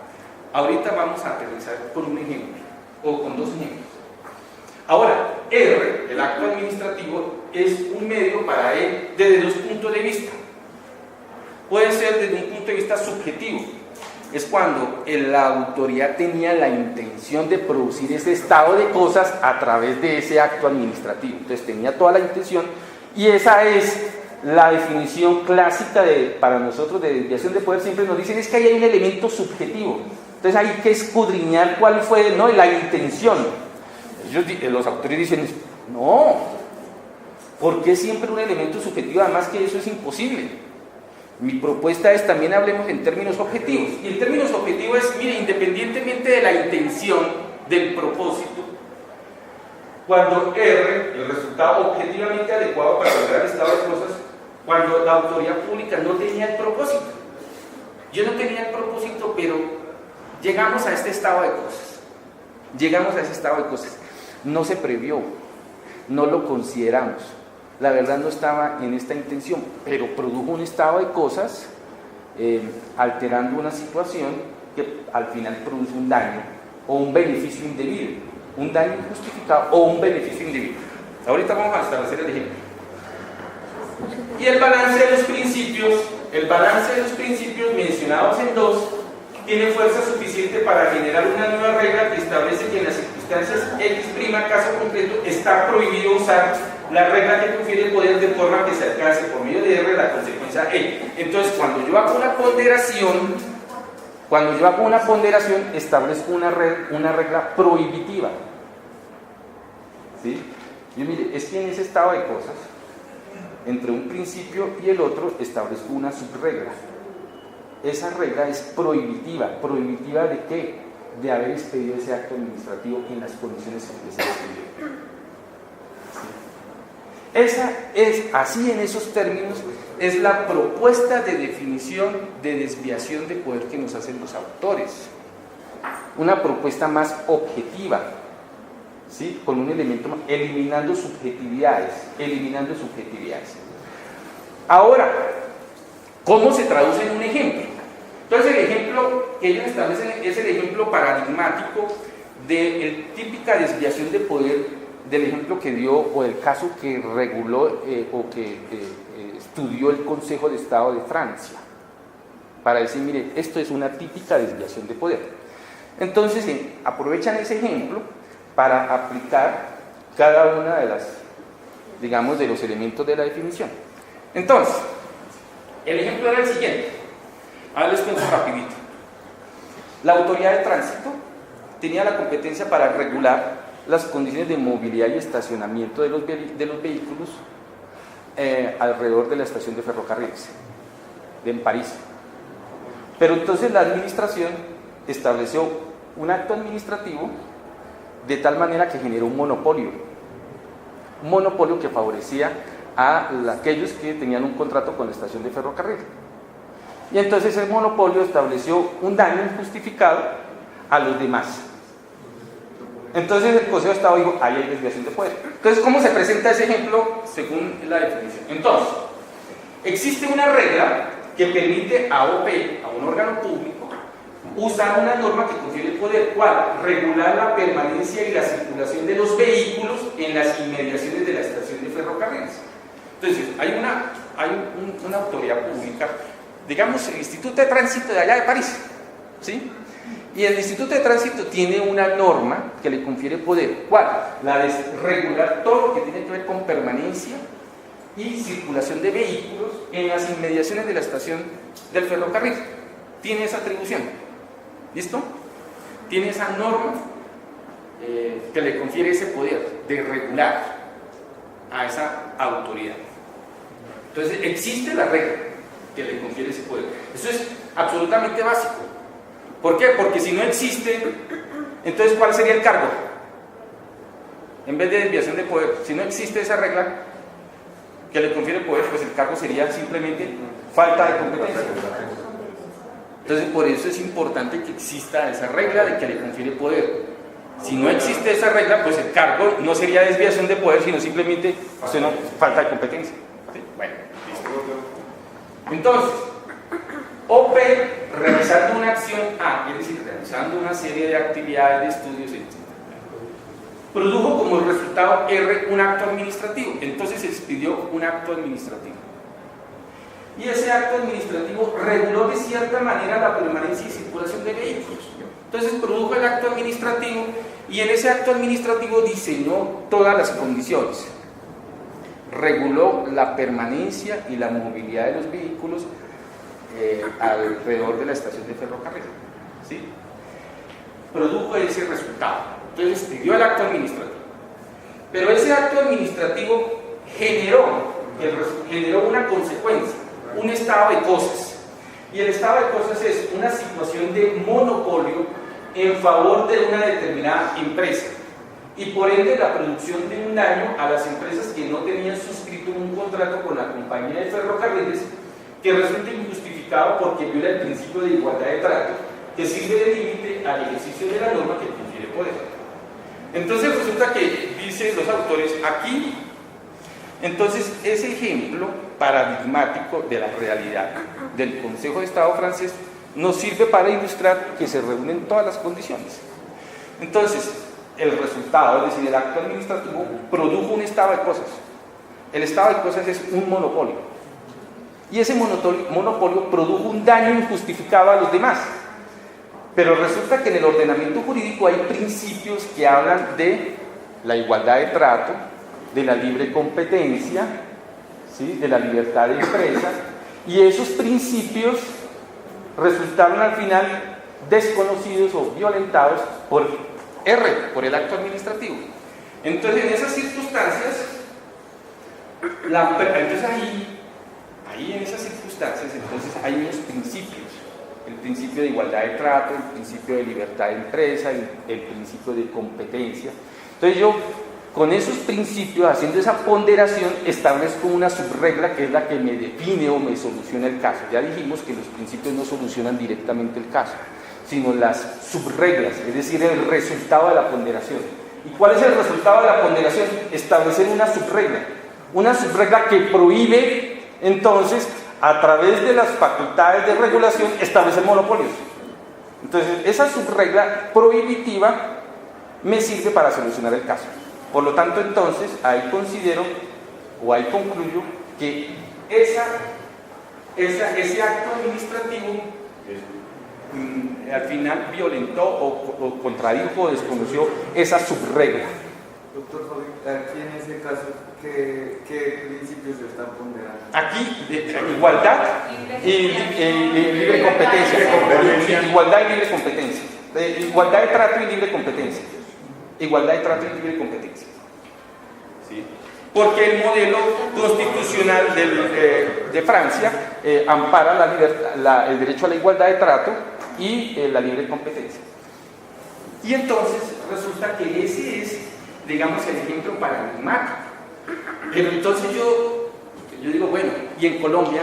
Ahorita vamos a aterrizar con un ejemplo, o con dos ejemplos. Ahora, R, el acto administrativo, es un medio para él desde dos puntos de vista. Puede ser desde un punto de vista subjetivo, es cuando la autoridad tenía la intención de producir ese estado de cosas a través de ese acto administrativo. Entonces tenía toda la intención, y esa es la definición clásica para nosotros de desviación de poder. Siempre nos dicen es que ahí hay un elemento subjetivo, entonces hay que escudriñar cuál fue, ¿no?, la intención. Los autores dicen, no, ¿por qué siempre un elemento subjetivo? Además que eso es imposible. Mi propuesta es también hablemos en términos objetivos. Y en términos objetivos es, mire, independientemente de la intención, del propósito, cuando R, el resultado objetivamente adecuado para lograr el estado de cosas, cuando la autoridad pública no tenía el propósito. Yo no tenía el propósito, pero llegamos a este estado de cosas. Llegamos a ese estado de cosas. No se previó, no lo consideramos. La verdad no estaba en esta intención, pero produjo un estado de cosas alterando una situación que al final produce un daño o un beneficio indebido, un daño injustificado o un beneficio indebido. Ahorita vamos a establecer el ejemplo. Y el balance de los principios mencionados en 2 tiene fuerza suficiente para generar una nueva regla que establece que en las circunstancias X', caso concreto, está prohibido usar la regla que confiere el poder de forma que se alcance por medio de R la consecuencia E. Entonces, cuando yo hago una ponderación, establezco una regla prohibitiva. ¿Sí? Y mire, es que en ese estado de cosas, entre un principio y el otro, establezco una subregla. Esa regla es prohibitiva. ¿Prohibitiva de qué? De haber expedido ese acto administrativo en las condiciones en que se expidió. Esa es, así en esos términos, es la propuesta de definición de desviación de poder que nos hacen los autores. Una propuesta más objetiva, ¿sí?, con un elemento más, eliminando subjetividades. Ahora, ¿cómo se traduce en un ejemplo? Entonces el ejemplo que ellos establecen es el ejemplo paradigmático de la típica desviación de poder, del ejemplo que dio o del caso que reguló o que estudió el Consejo de Estado de Francia, para decir, mire, esto es una típica desviación de poder. Entonces aprovechan ese ejemplo para aplicar cada una de las, digamos, de los elementos de la definición. Entonces, el ejemplo era el siguiente. Ahora les cuento rapidito. La autoridad de tránsito tenía la competencia para regular las condiciones de movilidad y estacionamiento de los vehículos alrededor de la estación de ferrocarriles en París. Pero entonces la administración estableció un acto administrativo de tal manera que generó un monopolio que favorecía a aquellos que tenían un contrato con la estación de ferrocarril. Y entonces el monopolio estableció un daño injustificado a los demás. Entonces el Consejo de Estado dijo, ahí hay desviación de poder. Entonces, ¿cómo se presenta ese ejemplo según la definición? Entonces, existe una regla que permite a OP, a un órgano público, usar una norma que confiere el poder, ¿cuál? Regular la permanencia y la circulación de los vehículos en las inmediaciones de la estación de ferrocarriles. Entonces, hay una autoridad pública, digamos el Instituto de Tránsito de allá de París, ¿sí? Y el Instituto de Tránsito tiene una norma que le confiere poder, ¿cuál? La de regular todo lo que tiene que ver con permanencia y circulación de vehículos en las inmediaciones de la estación del ferrocarril. Tiene esa atribución, ¿listo? Tiene esa norma que le confiere ese poder de regular a esa autoridad. Entonces existe la regla que le confiere ese poder. Eso es absolutamente básico. ¿Por qué? Porque si no existe, entonces ¿cuál sería el cargo? En vez de desviación de poder, si no existe esa regla que le confiere poder, pues el cargo sería simplemente falta de competencia. Entonces por eso es importante que exista esa regla de que le confiere poder. Si no existe esa regla, pues el cargo no sería desviación de poder, sino simplemente falta de competencia. ¿Sí? Bueno, listo. Entonces, OP realizando una acción A, es decir, realizando una serie de actividades, de estudios, etc. produjo como resultado R un acto administrativo. Entonces se expidió un acto administrativo. Y ese acto administrativo reguló de cierta manera la permanencia y circulación de vehículos. Entonces produjo el acto administrativo y en ese acto administrativo diseñó todas las condiciones. Reguló la permanencia y la movilidad de los vehículos alrededor de la estación de ferrocarril. ¿Sí? Produjo ese resultado. Entonces expidió el acto administrativo. Pero ese acto administrativo generó una consecuencia, un estado de cosas. Y el estado de cosas es una situación de monopolio en favor de una determinada empresa. Y por ende la producción de un daño a las empresas que no tenían suscrito un contrato con la compañía de ferrocarriles, que resulta injustificado porque viola el principio de igualdad de trato, que sirve de límite al ejercicio de la norma que confiere poder. Entonces resulta que, dicen los autores, aquí, entonces ese ejemplo paradigmático de la realidad del Consejo de Estado francés nos sirve para ilustrar que se reúnen todas las condiciones. Entonces, el resultado, es decir, el acto administrativo, produjo un estado de cosas. El estado de cosas es un monopolio. Y ese monopolio produjo un daño injustificado a los demás. Pero resulta que en el ordenamiento jurídico hay principios que hablan de la igualdad de trato, de la libre competencia, ¿sí?, de la libertad de empresa, y esos principios resultaron al final desconocidos o violentados por R, por el acto administrativo. Entonces, en esas circunstancias, ahí en esas circunstancias, entonces hay unos principios: el principio de igualdad de trato, el principio de libertad de empresa, el principio de competencia. Entonces yo, con esos principios, haciendo esa ponderación, establezco una subregla que es la que me define o me soluciona el caso. Ya dijimos que los principios no solucionan directamente el caso, sino las subreglas, es decir, el resultado de la ponderación. ¿Y cuál es el resultado de la ponderación? Establecer una subregla que prohíbe, entonces, a través de las facultades de regulación, establecer monopolios. Entonces, esa subregla prohibitiva me sirve para solucionar el caso. Por lo tanto, entonces, ahí considero, o ahí concluyo, que ese acto administrativo al final violentó o contradijo o desconoció esa subregla. Doctor Fabio, aquí en ese caso, ¿qué principios se están ponderando? Aquí, igualdad y libre competencia. Igualdad y libre competencia. Igualdad de trato y libre competencia. Igualdad de trato y libre competencia. ¿Sí? Porque el modelo constitucional de Francia ampara el derecho a la igualdad de trato y la libre competencia. Y entonces resulta que ese es, digamos, el ejemplo paradigmático. Pero entonces yo digo, bueno, y en Colombia,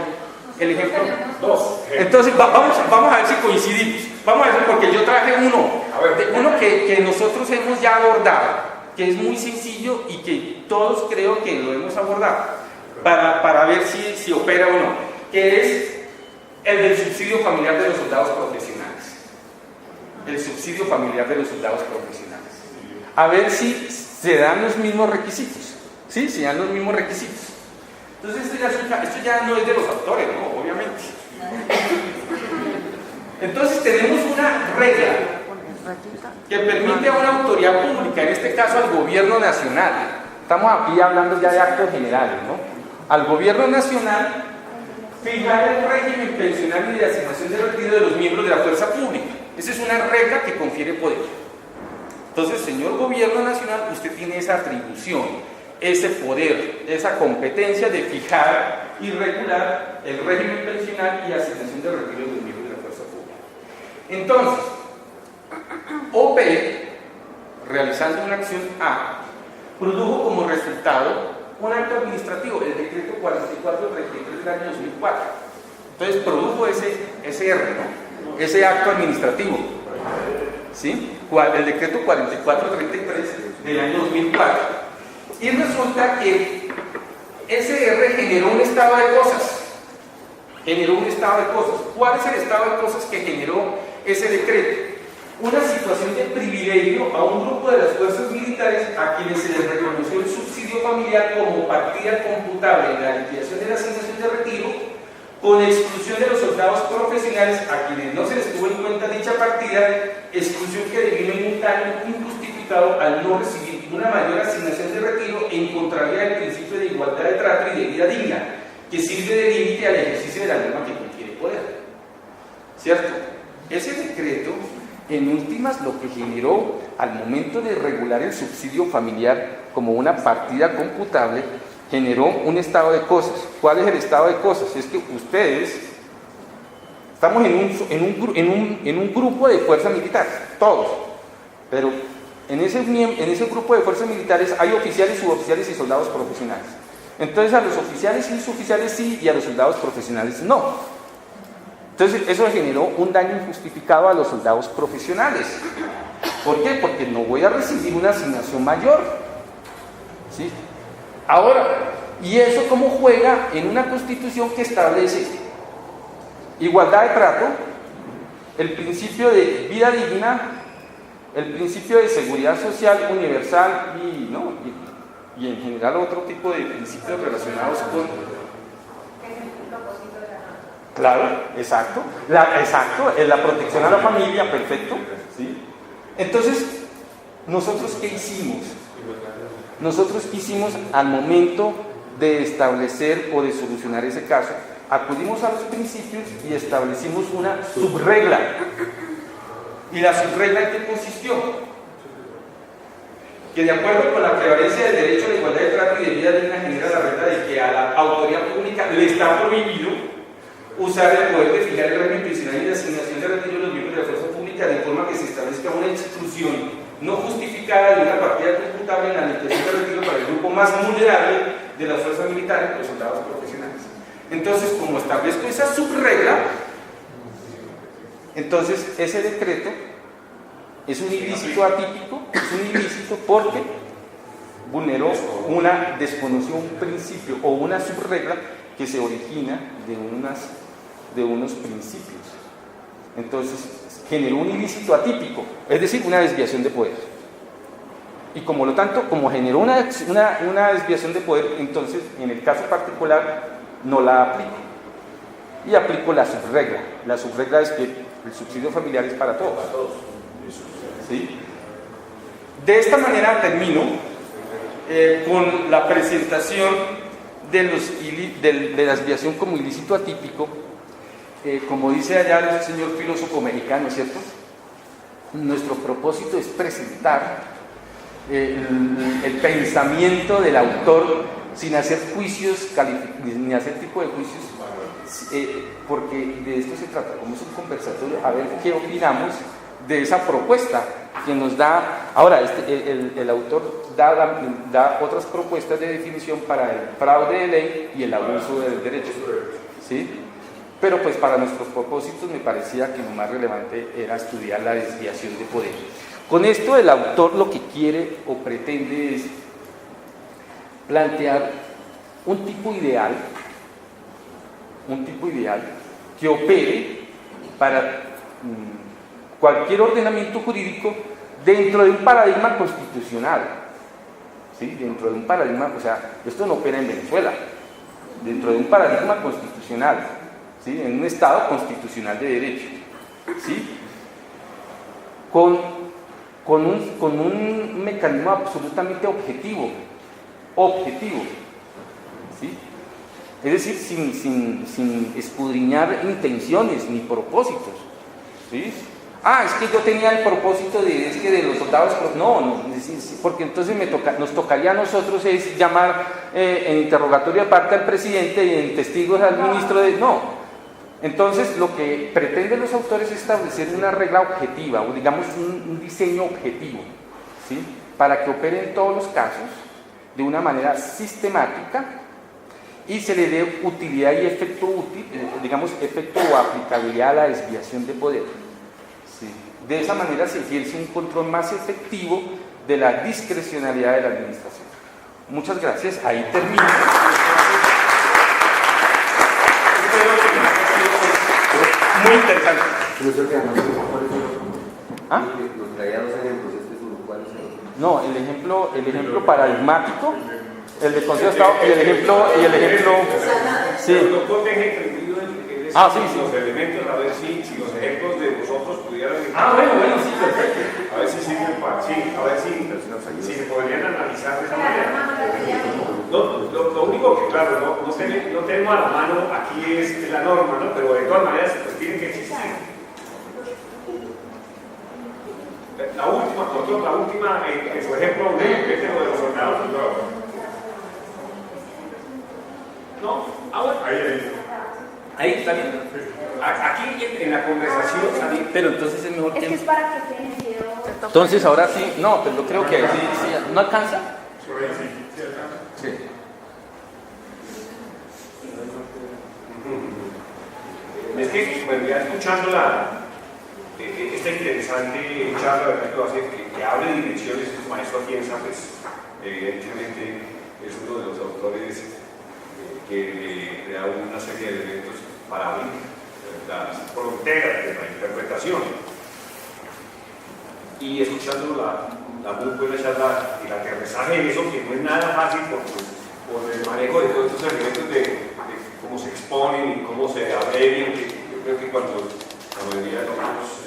el ejemplo 2. Entonces vamos a ver si coincidimos. Vamos a ver, porque yo traje uno que nosotros hemos ya abordado, que es muy sencillo y que todos creo que lo hemos abordado, para ver si opera o no, que es el del subsidio familiar de los soldados profesionales. El subsidio familiar de los soldados profesionales. A ver si se dan los mismos requisitos. ¿Sí? Se dan los mismos requisitos. Entonces esto ya no es de los autores, ¿no? Obviamente. Entonces tenemos una regla que permite a una autoridad pública, en este caso al gobierno nacional, estamos aquí hablando ya de actos generales, ¿no? Al gobierno nacional fijar el régimen pensional y de asignación de retiro de los miembros de la fuerza pública. Esa es una regla que confiere poder. Entonces, señor gobierno nacional, usted tiene esa atribución, ese poder, esa competencia de fijar y regular el régimen pensional y asignación de retiro de los miembros de la fuerza pública. Entonces, OP, realizando una acción A, produjo como resultado un acto administrativo, el decreto 4433 del año 2004. Entonces produjo ese R, ¿no? Ese acto administrativo, ¿sí? El decreto 4433 del año 2004. Y resulta que ese R generó un estado de cosas. ¿Cuál es el estado de cosas que generó ese decreto? una situación de privilegio a un grupo de las fuerzas militares a quienes se les reconoció el subsidio familiar como partida computable en la liquidación de la asignación de retiro, con exclusión de los soldados profesionales a quienes no se les tuvo en cuenta dicha partida, exclusión que devino en un daño injustificado al no recibir una mayor asignación de retiro en contravía del principio de igualdad de trato y de vida digna, que sirve de límite al ejercicio de la norma que confiere poder. ¿Cierto? Ese decreto, en últimas, lo que generó al momento de regular el subsidio familiar como una partida computable, generó un estado de cosas. ¿Cuál es el estado de cosas? Es que ustedes, estamos en un grupo de fuerza militar, todos, pero en ese grupo de fuerzas militares hay oficiales, suboficiales y soldados profesionales. Entonces a los oficiales y suboficiales sí, y a los soldados profesionales no. Entonces eso generó un daño injustificado a los soldados profesionales. ¿Por qué? Porque no voy a recibir una asignación mayor. ¿Sí? Ahora, ¿y eso cómo juega en una constitución que establece igualdad de trato, el principio de vida digna, el principio de seguridad social universal y en general otro tipo de principios relacionados con... Claro, exacto, la protección a la familia, perfecto, ¿sí? Entonces, ¿nosotros qué hicimos? Nosotros quisimos, al momento de establecer o de solucionar ese caso, acudimos a los principios y establecimos una subregla. ¿Y la subregla en qué consistió? Que de acuerdo con la prevalencia del derecho a la igualdad de trato y de vida digna genera la regla de que a la autoridad pública le está prohibido usar el poder de fijar el régimen pensional y de asignación de retiro de los miembros de la fuerza pública de forma que se establezca una exclusión no justificada de una partida computable en la liquidación de retiro para el grupo más vulnerable de las fuerzas militares, los soldados profesionales. Entonces, como establezco esa subregla, entonces ese decreto es un ilícito atípico, es un ilícito porque vulneró desconoció un principio o una subregla que se origina de unos principios. Entonces, generó un ilícito atípico, es decir, una desviación de poder. Y como generó una desviación de poder, entonces, en el caso particular, no la aplico. Y aplico la subregla. La subregla es que el subsidio familiar es para todos. ¿Sí? De esta manera termino con la presentación de la desviación como ilícito atípico. Como dice allá el señor filósofo mexicano, ¿cierto? Nuestro propósito es presentar el pensamiento del autor sin hacer juicios, ni hacer tipo de juicios, porque de esto se trata, como es un conversatorio, a ver qué opinamos de esa propuesta que nos da. Ahora, el autor da otras propuestas de definición para el fraude de ley y el abuso del derecho, ¿sí? Pero pues para nuestros propósitos me parecía que lo más relevante era estudiar la desviación de poder. Con esto el autor lo que quiere o pretende es plantear un tipo ideal que opere para cualquier ordenamiento jurídico dentro de un paradigma constitucional, ¿sí? Dentro de un paradigma, o sea, esto no opera en Venezuela, dentro de un paradigma constitucional, ¿sí? En un Estado constitucional de derecho, ¿sí? Con un mecanismo absolutamente objetivo, ¿sí? Es decir, sin escudriñar intenciones ni propósitos, ¿sí? Es que yo tenía el propósito de los soldados, no, porque entonces nos tocaría a nosotros es llamar en interrogatorio aparte al presidente y en testigos al ministro no. Entonces lo que pretenden los autores es establecer una regla objetiva, o digamos un diseño objetivo, ¿sí? Para que opere en todos los casos de una manera sistemática y se le dé utilidad y efecto útil, efecto o aplicabilidad a la desviación de poder. ¿Sí? De esa manera se ejerce un control más efectivo de la discrecionalidad de la administración. Muchas gracias, ahí termino. Muy interesante. ¿Ah? Los traía dos ejemplos, este es uno, ¿cuál es el otro? No, el ejemplo paradigmático, el de Consejo de Estado y el ejemplo, sí. El doctor deje entendido sí. los elementos, a ver si los ejemplos de vosotros pudieran... Bueno, sí, perfecto. A ver si sirven para... Sí, a ver si se podrían analizar de esa manera. Lo único que, claro, no tenemos a la mano aquí es la norma, ¿no? Pero de todas maneras, pues tiene que existir. La última, por ejemplo, donde mete lo de los soldados. ¿No? Bueno. Ahí está bien. Aquí en la conversación está bien. Pero entonces es mejor Es que es para que quede video. Entonces ahora sí, no, pero creo que sí, ¿no alcanza? Sí. Es que, bueno, ya escuchando esta interesante charla de Ricardo Vázquez, que abre dimensiones, el maestro Atienza, pues evidentemente es uno de los autores que le da una serie de elementos para abrir las fronteras de la interpretación. Y escuchando la muy buena charla y el aterrizaje en eso, que no es nada fácil por el manejo de todos estos elementos de cómo se exponen y cómo se abrevian, que yo creo que cuando la mayoría de nosotros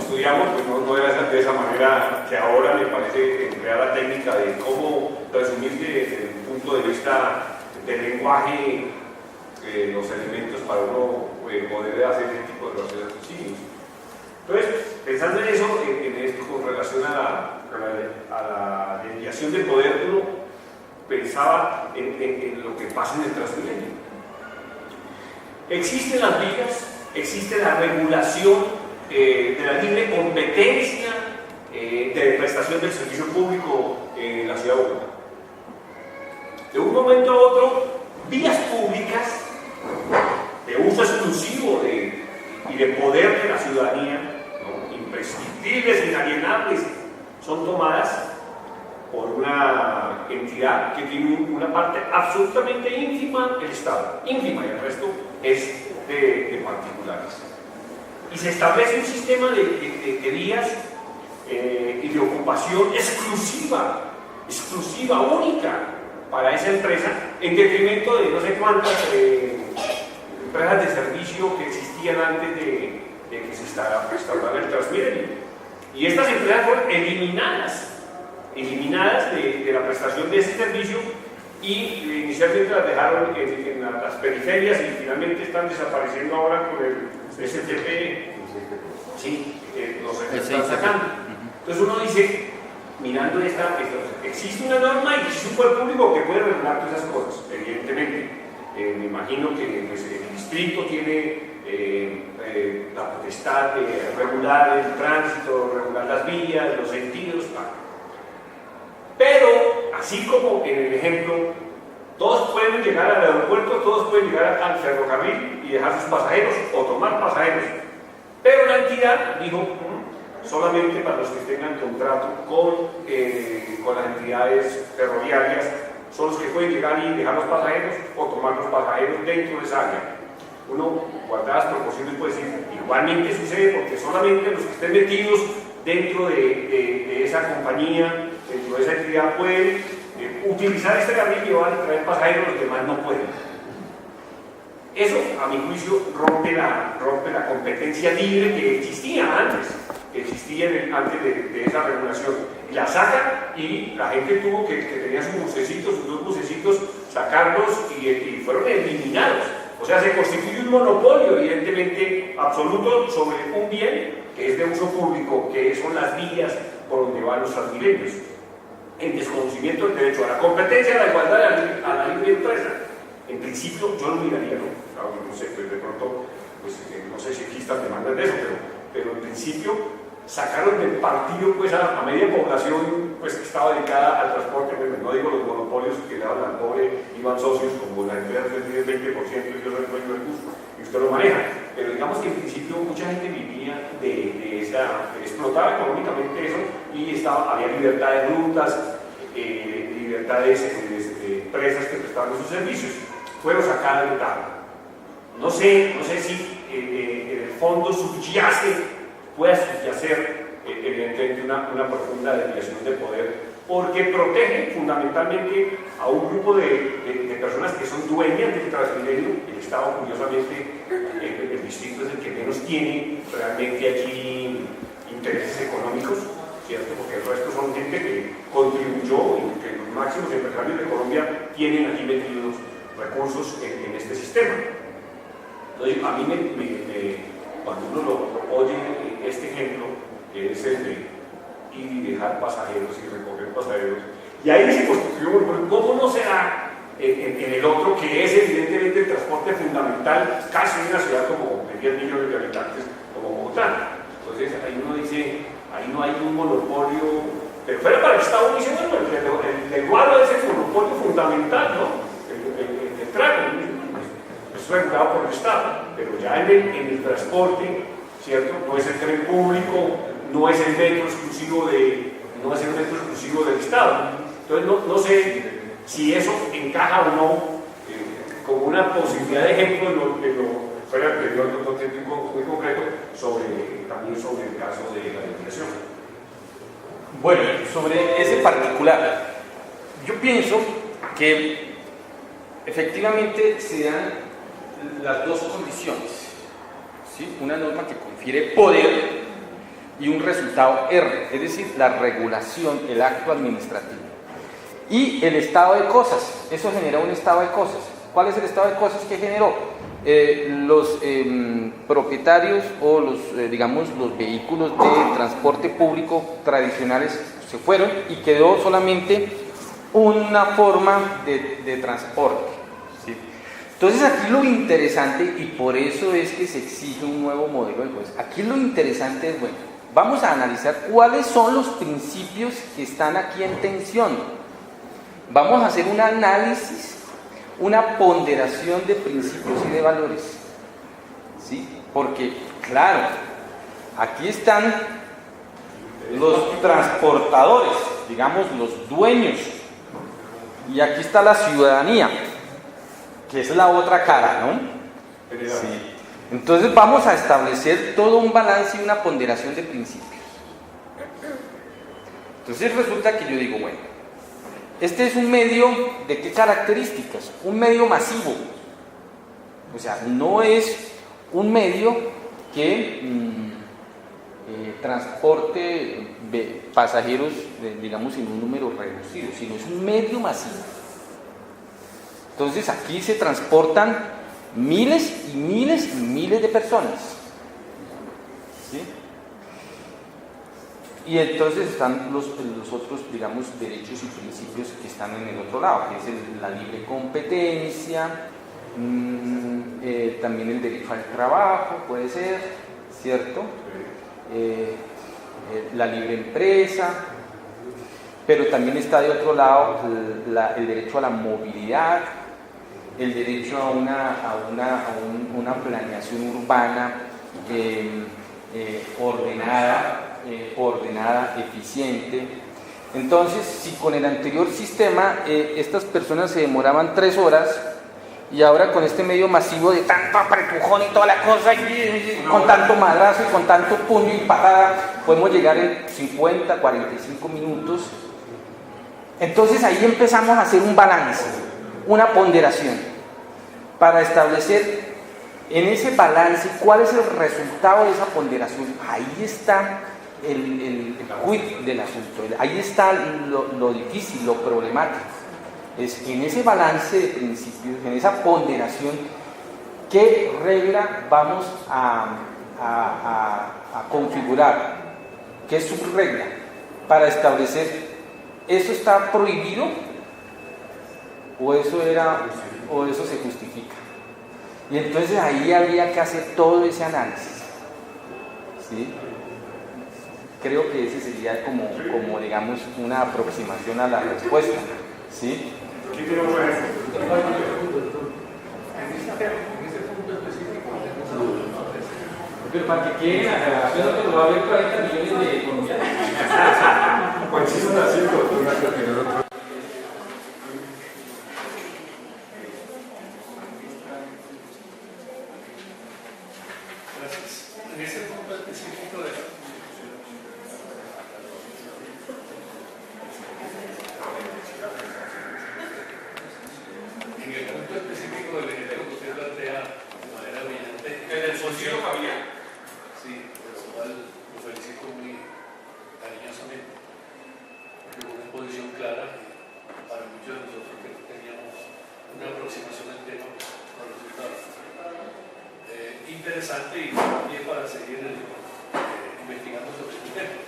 estudiamos, pues no era de esa manera que ahora me parece emplear la técnica de cómo resumir desde el punto de vista del lenguaje los elementos para uno poder hacer este tipo de raciocinios. Entonces, pensando en eso, en esto con relación a la desviación del poder, uno pensaba en lo que pasa en el Transmilenio. Existen las vías, existe la regulación de la libre competencia de prestación del servicio público en la ciudad de Bogotá. De un momento a otro, vías públicas de uso exclusivo y de poder de la ciudadanía, ¿no? Imprescindibles, inalienables, son tomadas por una entidad que tiene una parte absolutamente ínfima del Estado, ínfima, y el resto es de particulares. Y se establece un sistema de vías y de ocupación exclusiva, única para esa empresa, en detrimento de no sé cuántas empresas de servicio que existían antes de que se instaurara el Transmilenio. Y estas empresas fueron eliminadas de la prestación de ese servicio y inicialmente las dejaron en las periferias y finalmente están desapareciendo ahora con el STP. Sí, los están sacando. Entonces uno dice, mirando existe una norma y existe un poder público que puede regular todas esas cosas, evidentemente. Me imagino que pues, el distrito tiene la potestad de regular el tránsito, regular las vías, los sentidos, pero así como en el ejemplo, todos pueden llegar al aeropuerto, todos pueden llegar al ferrocarril y dejar sus pasajeros o tomar pasajeros, pero la entidad dijo solamente para los que tengan contrato con las entidades ferroviarias son los que pueden llegar y dejar los pasajeros o tomar los pasajeros dentro de esa área. Uno, guardadas proporciones, puede decir, igualmente sucede porque solamente los que estén metidos dentro de esa compañía, dentro de esa entidad, pueden utilizar este carril y llevar y traer pasajeros, los demás no pueden. Eso, a mi juicio, rompe la competencia libre que existía antes, antes de esa regulación. Y la sacan y la gente tuvo que tenía sus bucecitos, sus dos bucecitos, sacarlos y fueron eliminados. O sea, se constituye un monopolio, evidentemente, absoluto sobre un bien que es de uso público, que son las vías por donde van los transmilenios, en desconocimiento del derecho a la competencia, a la igualdad, a la libre empresa. En principio, yo lo miraría, no sé, pues de pronto, pues, no sé si existan demandas de eso, pero en principio sacaron del partido pues, a media población pues, que estaba dedicada al transporte, no digo los monopolios que le daban al pobre, iban socios como la empresa del 20% y yo soy el dueño del bus, y usted lo maneja, pero digamos que en principio mucha gente vivía explotaba económicamente eso y había libertad de rutas, libertad de empresas que prestaban sus servicios, fueron sacadas de tabla. No sé si en el fondo subyace pueda subyacer evidentemente una profunda desviación de poder, porque protege fundamentalmente a un grupo de personas que son dueñas del Transmilenio. El Estado, curiosamente, el distrito es el que menos tiene realmente aquí intereses económicos, ¿cierto? Porque el resto son gente que contribuyó y que los máximos empresarios de Colombia tienen aquí metidos recursos en este sistema. Entonces, a mí cuando uno lo oye este ejemplo, que es el de ir y dejar pasajeros y recoger pasajeros, y ahí se construyó, ¿cómo no será en el otro, que es evidentemente el transporte fundamental casi en una ciudad como de 10 millones de habitantes como Bogotá? Entonces ahí uno dice, ahí no hay un monopolio, pero fuera para el Estado dice, bueno, el guaro es el monopolio fundamental, ¿no? El tráfico es regulado por el Estado, pero ya en el transporte, ¿cierto? No es el tren público, no es el metro exclusivo del Estado. Entonces no sé si eso encaja o no como una posibilidad de ejemplo fuera del periodo muy concreto también sobre el caso de la desviación. Bueno, sobre ese particular, yo pienso que efectivamente se dan las dos condiciones, ¿sí? Una norma que confiere poder y un resultado R, es decir, la regulación, el acto administrativo. Y el estado de cosas, eso genera un estado de cosas. ¿Cuál es el estado de cosas que generó? Los propietarios o digamos, los vehículos de transporte público tradicionales se fueron y quedó solamente una forma de transporte, ¿sí? Entonces aquí lo interesante, y por eso es que se exige un nuevo modelo de juez, aquí lo interesante es, bueno, vamos a analizar cuáles son los principios que están aquí en tensión. Vamos a hacer un análisis, una ponderación de principios y de valores, ¿sí? Porque, claro, aquí están los transportadores, digamos, los dueños, y aquí está la ciudadanía, que es la otra cara, ¿no? Sí. Entonces vamos a establecer todo un balance y una ponderación de principios. Entonces resulta que yo digo, bueno, este es un medio de qué características, un medio masivo, o sea, no es un medio que transporte pasajeros, digamos, en un número reducido, sino es un medio masivo. Entonces aquí se transportan miles y miles y miles de personas, ¿sí? Y entonces están los otros, digamos, derechos y principios que están en el otro lado, que es la libre competencia, también el derecho al trabajo, puede ser, ¿cierto? La libre empresa, pero también está de otro lado el derecho a la movilidad, el derecho a una planeación urbana ordenada, eficiente. Entonces, si con el anterior sistema estas personas se demoraban 3 horas, y ahora con este medio masivo de tanto apretujón y toda la cosa, y con tanto madrazo y con tanto puño y patada, podemos llegar en 50, 45 minutos. Entonces ahí empezamos a hacer un balance, una ponderación, para establecer en ese balance cuál es el resultado de esa ponderación. Ahí está el quid del asunto, ahí está lo difícil, lo problemático. Es en ese balance de principios, en esa ponderación, qué regla vamos a configurar, qué subregla, para establecer, ¿eso está prohibido? ¿O eso se justifica? Y entonces ahí habría que hacer todo ese análisis, ¿sí? Creo que ese sería como digamos, una aproximación a la respuesta, ¿sí? Aquí tenemos un ejemplo. En ese punto específico Pero para que quede la grabación, que lo va a ver 40 millones de colombianos. Pues sí son así, pero en ese punto específico de interesante y también para seguir investigando sobre este tema.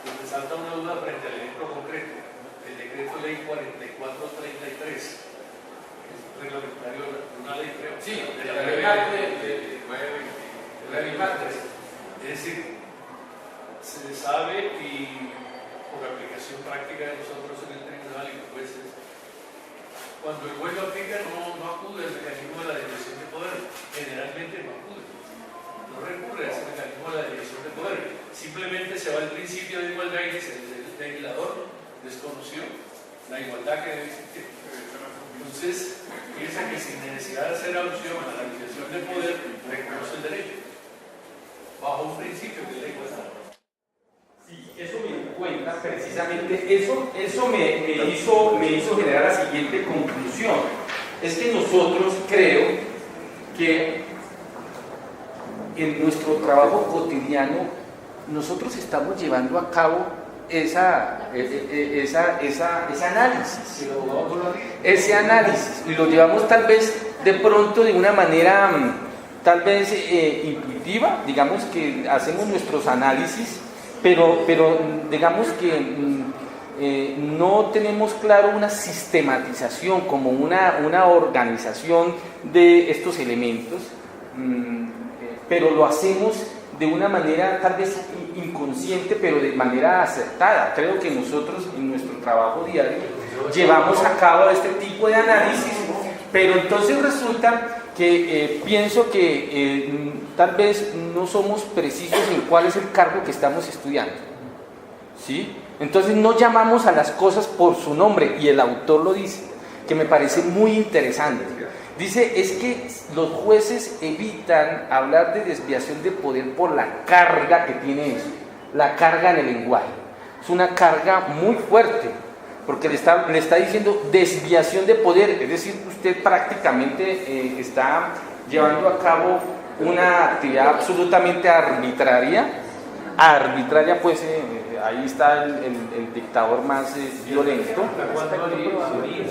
Nos resalta una duda frente al ejemplo concreto, el decreto ley 4433, es reglamentario de una ley, creo. Sí, de el la reglamento ley. Es decir, se sabe y por aplicación práctica de nosotros en el tribunal y los jueces, cuando el juez lo aplica no acude al mecanismo de la desviación de poder, generalmente no acude, no recurre a ese mecanismo de la desviación de poder, simplemente se va al principio de igualdad y dice, el legislador desconoció la igualdad que debe existir. Entonces, piensa que sin necesidad de hacer alusión a la desviación de poder, reconoce el derecho, bajo un principio que es la igualdad. Sí, eso me di cuenta, precisamente, eso me hizo generar la siguiente conclusión. Es que nosotros creo que en nuestro trabajo cotidiano nosotros estamos llevando a cabo ese análisis y lo llevamos tal vez de pronto de una manera tal vez intuitiva, digamos que hacemos nuestros análisis, pero digamos que no tenemos claro una sistematización como una organización de estos elementos, pero lo hacemos de una manera tal vez inconsciente, pero de manera acertada. Creo que nosotros en nuestro trabajo diario llevamos a cabo este tipo de análisis, pero entonces resulta que pienso que tal vez no somos precisos en cuál es el cargo que estamos estudiando, ¿sí? Entonces no llamamos a las cosas por su nombre, y el autor lo dice, que me parece muy interesante. Dice, es que los jueces evitan hablar de desviación de poder por la carga que tiene eso, la carga en el lenguaje. Es una carga muy fuerte, porque le está diciendo desviación de poder, es decir, usted prácticamente está llevando a cabo una actividad absolutamente arbitraria, pues ahí está el dictador más violento. ¿Cuánto sería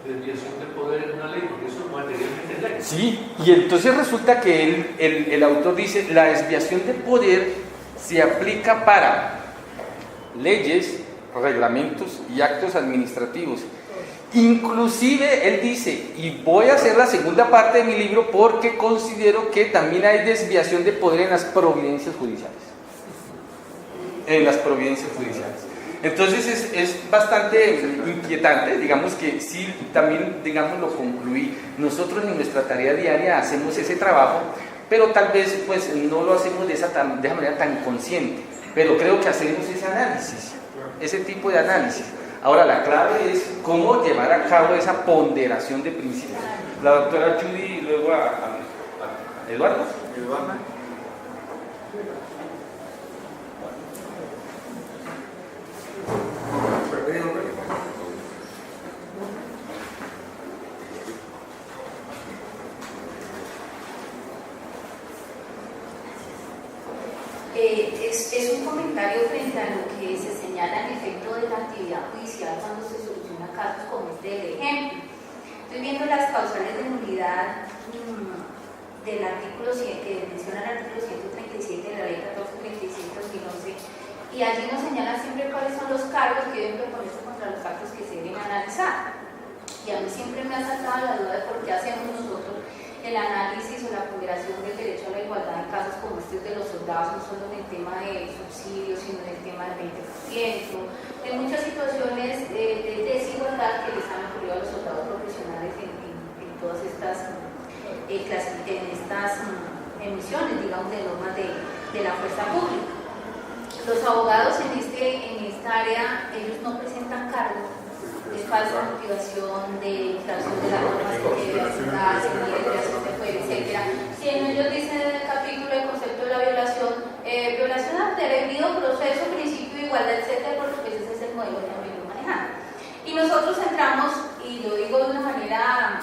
desviación de poder en una ley? Porque eso materialmente es ley. Sí, y entonces resulta que el autor dice, la desviación de poder se aplica para leyes, reglamentos y actos administrativos. Inclusive él dice, y voy a hacer la segunda parte de mi libro porque considero que también hay desviación de poder en las providencias judiciales. Entonces es bastante inquietante, digamos que sí, también digamos lo concluí. Nosotros en nuestra tarea diaria hacemos ese trabajo, pero tal vez pues no lo hacemos de esa manera tan consciente, pero creo que hacemos ese análisis, ese tipo de análisis. Ahora la clave es cómo llevar a cabo esa ponderación de principios. La doctora Judy, luego a Eduardo. Es un comentario frente a lo que se señala en efecto de la actividad judicial cuando se soluciona casos como este del ejemplo. Estoy viendo las causales de nulidad del artículo 100, que menciona el artículo 137 de la ley 1437-2011, y allí nos señala siempre cuáles son los cargos que deben proponerse contra los actos que se deben analizar. Y a mí siempre me ha saltado la duda de por qué hacemos nosotros el análisis o la ponderación del derecho a la igualdad en casos como este de los soldados, no solo en el tema de subsidios, sino en el tema del 20%, en muchas situaciones de desigualdad que les han ocurrido a los soldados profesionales en todas estas emisiones, digamos, de normas de la fuerza pública. Los abogados en esta área, ellos no presentan cargos de falsa motivación, de infracción de las normas que debe asignar, de violación de fuero, etc. Si ellos dicen en el capítulo del concepto de la violación al debido proceso, principio de igualdad, etc., porque pues ese es el modelo que venimos manejando. Y nosotros entramos, y lo digo de una manera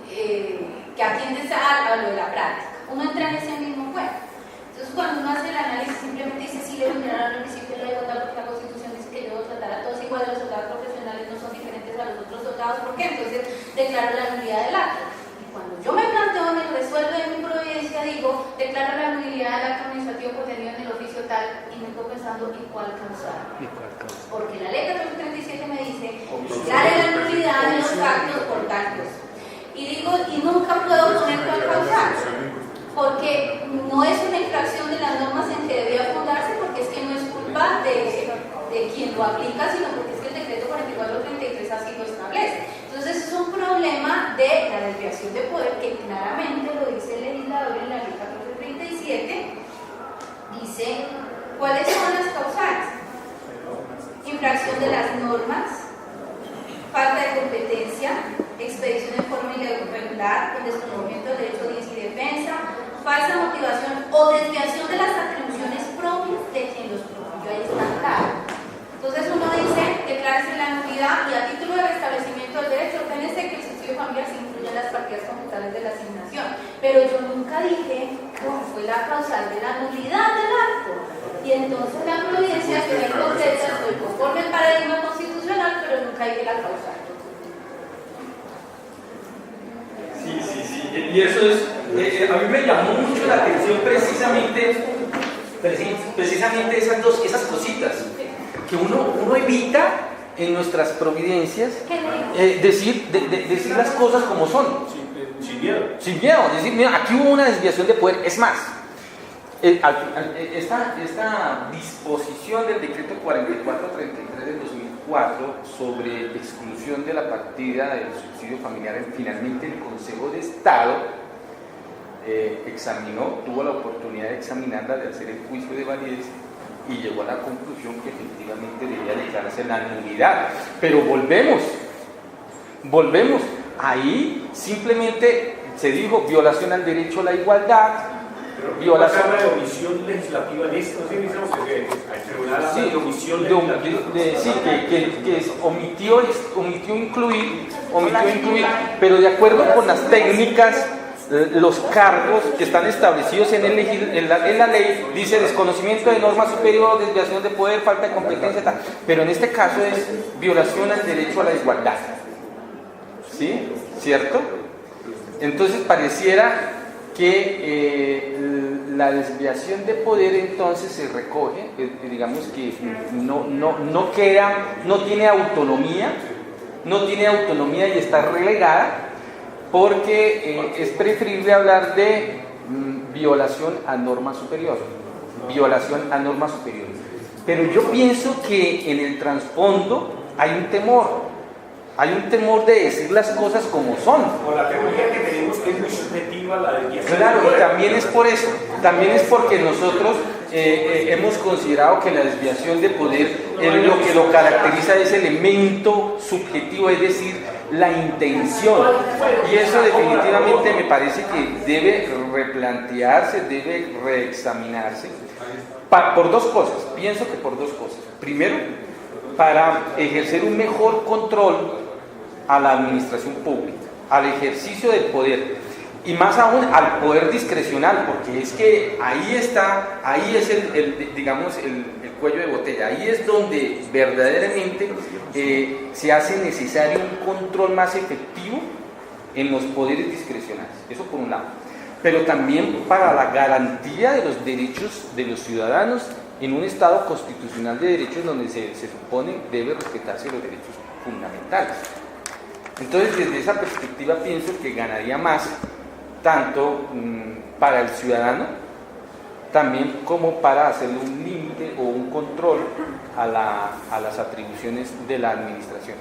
que atiende a lo de la práctica, uno entra en ese mismo juego. Entonces, cuando uno hace el análisis, simplemente dice sí, le vulnerar el principio de la igualdad, porque la Constitución dice que yo debo tratar a todos iguales, los soldados profesionales no son diferentes a los otros soldados, ¿por qué? Entonces, declaro la nulidad del acto. Y cuando yo me planteo en el resuelve pensando en cuál causal. Porque la ley 1437 me dice, declare la nulidad de los actos por tantos. Y digo, y nunca puedo poner cuál causal, porque no es una infracción de las normas en que debía fundarse, porque es que no es culpa de quien lo aplica, sino porque es que el decreto 4433 así lo establece. Entonces es un problema de la desviación de poder que claramente lo dice el legislador en la ley 1437. Dice cuáles son las causales: infracción de las normas, falta de competencia, expedición en forma irregular, con desconocimiento del derecho a audiencia y defensa, falsa motivación o desviación de las atribuciones propias de quien los propio. Ahí está claro. Entonces uno dice, declárese la nulidad y a título de restablecimiento del derecho, ordénese que el subsidio familiar se incluya en las partidas computables de la asignación. Pero yo nunca dije cuál fue la causal de la nulidad del acto. Y entonces la providencia queda incompleta, estoy conforme al paradigma constitucional, pero nunca dije la causal. Sí. Y eso es, a mí me llamó mucho la atención precisamente esas cositas que uno evita en nuestras providencias, decir las cosas como son. Sin miedo. Sin miedo, decir, mira, aquí hubo una desviación de poder. Es más, esta disposición del decreto 4433 del 2004 sobre exclusión de la partida del subsidio familiar, finalmente el Consejo de Estado tuvo la oportunidad de examinarla, de hacer el juicio de validez y llegó a la conclusión que efectivamente debía declararse la nulidad. Pero volvemos, ahí simplemente se dijo violación al derecho a la igualdad, violación de omisión legislativa en esto, ¿sí? Digamos que el tribunal habla de omisión legislativa. Que omitió incluir, pero de acuerdo con las técnicas, los cargos que están establecidos en la ley, dice desconocimiento de norma superior, desviación de poder, falta de competencia, tal. Pero en este caso es violación al derecho a la igualdad. ¿Sí? ¿Cierto? Entonces pareciera que la desviación de poder entonces se recoge, digamos que no tiene autonomía y está relegada, porque es preferible hablar de violación a norma superior. Pero yo pienso que en el trasfondo hay un temor de decir las cosas como son. Por la teoría que tenemos que es muy subjetiva la desviación. Claro, y también es por eso, también es porque nosotros hemos considerado que la desviación de poder lo que lo caracteriza es elemento subjetivo, es decir, la intención. Y eso definitivamente me parece que debe replantearse, debe reexaminarse, por dos cosas, pienso que por dos cosas. Primero, para ejercer un mejor control a la administración pública, al ejercicio del poder, y más aún al poder discrecional, porque es que ahí es el cuello de botella, ahí es donde verdaderamente se hace necesario un control más efectivo en los poderes discrecionales, eso por un lado, pero también para la garantía de los derechos de los ciudadanos en un Estado constitucional de derechos donde se supone debe respetarse los derechos fundamentales. Entonces, desde esa perspectiva pienso que ganaría más tanto para el ciudadano, también como para hacerle un límite o un control a las atribuciones de la administración.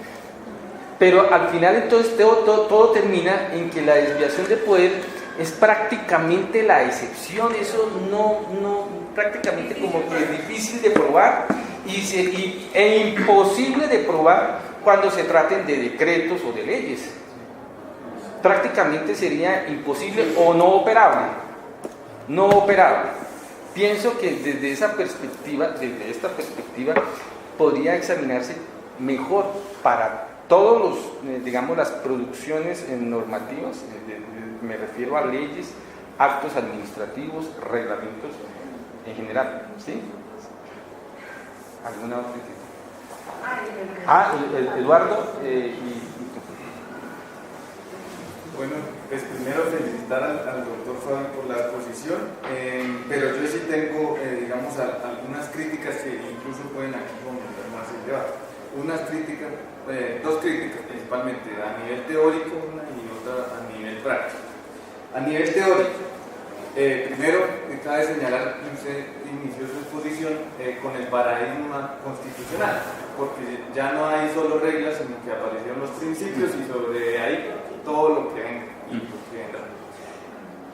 Pero al final entonces todo termina en que la desviación de poder es prácticamente la excepción. Eso prácticamente como que es difícil de probar e imposible de probar cuando se traten de decretos o de leyes. Prácticamente sería imposible o no operable. Pienso que desde esta perspectiva podría examinarse mejor para todos las producciones normativas, me refiero a leyes, actos administrativos, reglamentos en general, ¿sí? ¿Alguna otra idea? Eduardo y tú. Bueno, pues primero felicitar al doctor Fabio por la exposición, pero yo sí tengo, digamos, algunas críticas que incluso pueden aquí fomentar más el debate. Unas críticas, dos críticas principalmente, a nivel teórico una y otra a nivel práctico. A nivel teórico, primero, cabe señalar que usted inició su exposición con el paradigma constitucional, porque ya no hay solo reglas, sino que aparecieron los principios y sobre ahí todo lo que venga y lo que vendrá.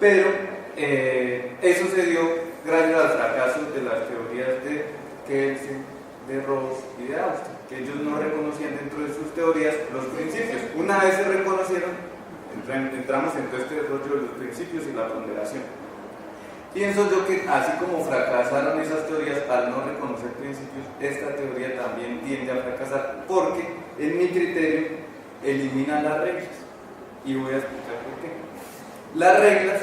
Pero eso se dio gracias al fracaso de las teorías de Kelsen, de Ross y de Austin, que ellos no reconocían dentro de sus teorías los principios. Una vez se reconocieron, entramos en todo este rollo de los principios y la ponderación. Pienso yo que así como fracasaron esas teorías al no reconocer principios, esta teoría también tiende a fracasar porque, en mi criterio, elimina las reglas. Y voy a explicar por qué. Las reglas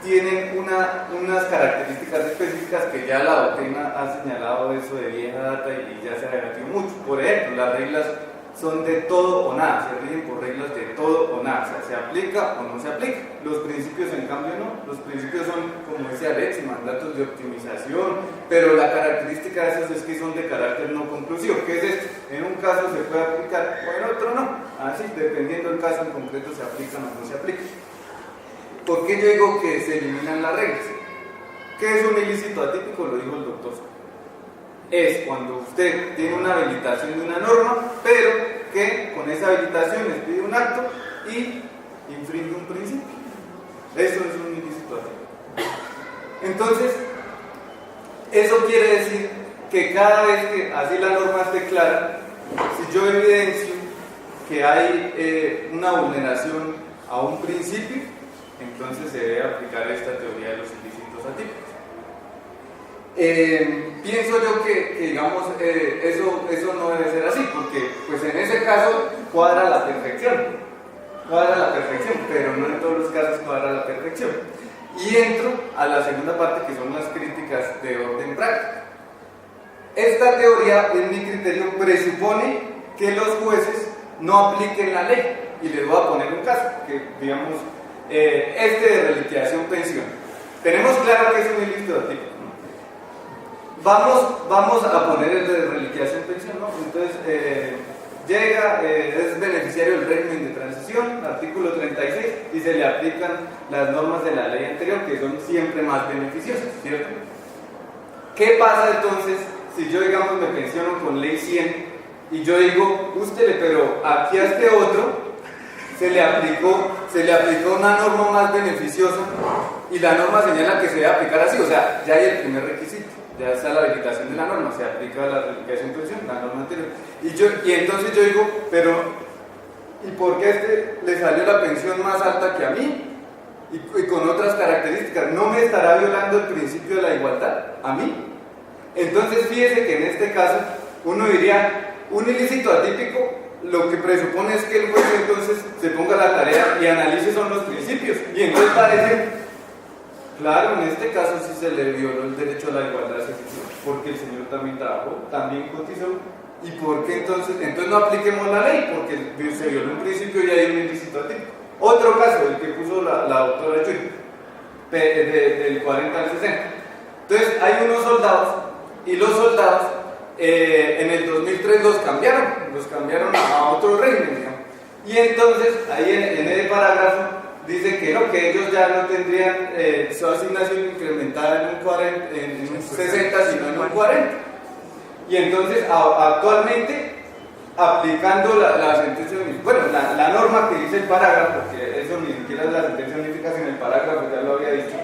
tienen unas características específicas que ya la doctrina ha señalado eso de vieja data y ya se ha debatido mucho. Por ejemplo, las reglas son de todo o nada, se rigen por reglas de todo o nada, o sea, se aplica o no se aplica. Los principios, en cambio, no. Los principios son, como dice Alex, mandatos de optimización, pero la característica de esos es que son de carácter no conclusivo. ¿Qué es esto? En un caso se puede aplicar o en otro no. Así, dependiendo del caso en concreto, se aplican o no se aplican. ¿Por qué yo digo que se eliminan las reglas? ¿Qué es un ilícito atípico? Lo dijo el doctor. Es cuando usted tiene una habilitación de una norma, pero que con esa habilitación les pide un acto y infringe un principio. Eso es un ilícito atípico. Entonces, eso quiere decir que cada vez que así la norma esté clara, si yo evidencio que hay una vulneración a un principio, entonces se debe aplicar esta teoría de los ilícitos atípicos. Pienso yo que digamos, eso no debe ser así, porque pues en ese caso cuadra la perfección, pero no en todos los casos cuadra la perfección. Y entro a la segunda parte, que son las críticas de orden práctico. Esta teoría, en mi criterio, presupone que los jueces no apliquen la ley, y les voy a poner un caso, que digamos, de reliquidación pensión. Tenemos claro que es un ilícito atípico. Vamos a poner el de reliquidación pensión, ¿no? Entonces, llega, es beneficiario del régimen de transición, artículo 36, y se le aplican las normas de la ley anterior, que son siempre más beneficiosas, ¿cierto? ¿Qué pasa entonces si yo, digamos, me pensiono con ley 100 y yo digo, ústele, pero aquí a este otro se le aplicó una norma más beneficiosa y la norma señala que se debe aplicar así? O sea, ya hay el primer requisito. Ya está la habilitación de la norma, se aplica la reliquidación pensión, la norma anterior. Y entonces yo digo, pero ¿y por qué le salió la pensión más alta que a mí? Y con otras características, ¿no me estará violando el principio de la igualdad a mí? Entonces fíjese que en este caso uno diría, un ilícito atípico lo que presupone es que el juez entonces se ponga la tarea y analice son los principios. Y entonces parece... Claro, en este caso sí se le violó el derecho a la igualdad, porque el señor también trabajó, también cotizó. ¿Y por qué entonces? Entonces no apliquemos la ley, porque se violó un principio y hay un ilícito atípico. Otro caso, el que puso la doctora Chuy, del 40 al 60. Entonces hay unos soldados, y los soldados en el 2003 los cambiaron a otro régimen, digamos. Y entonces ahí en ese parágrafo dice que no, que ellos ya no tendrían su asignación incrementada en un 60, sino en un 40. Y entonces, actualmente, aplicando la sentencia, bueno, la norma que dice el parágrafo, porque eso ni siquiera es la sentencia unificada, sino el parágrafo, ya lo había dicho,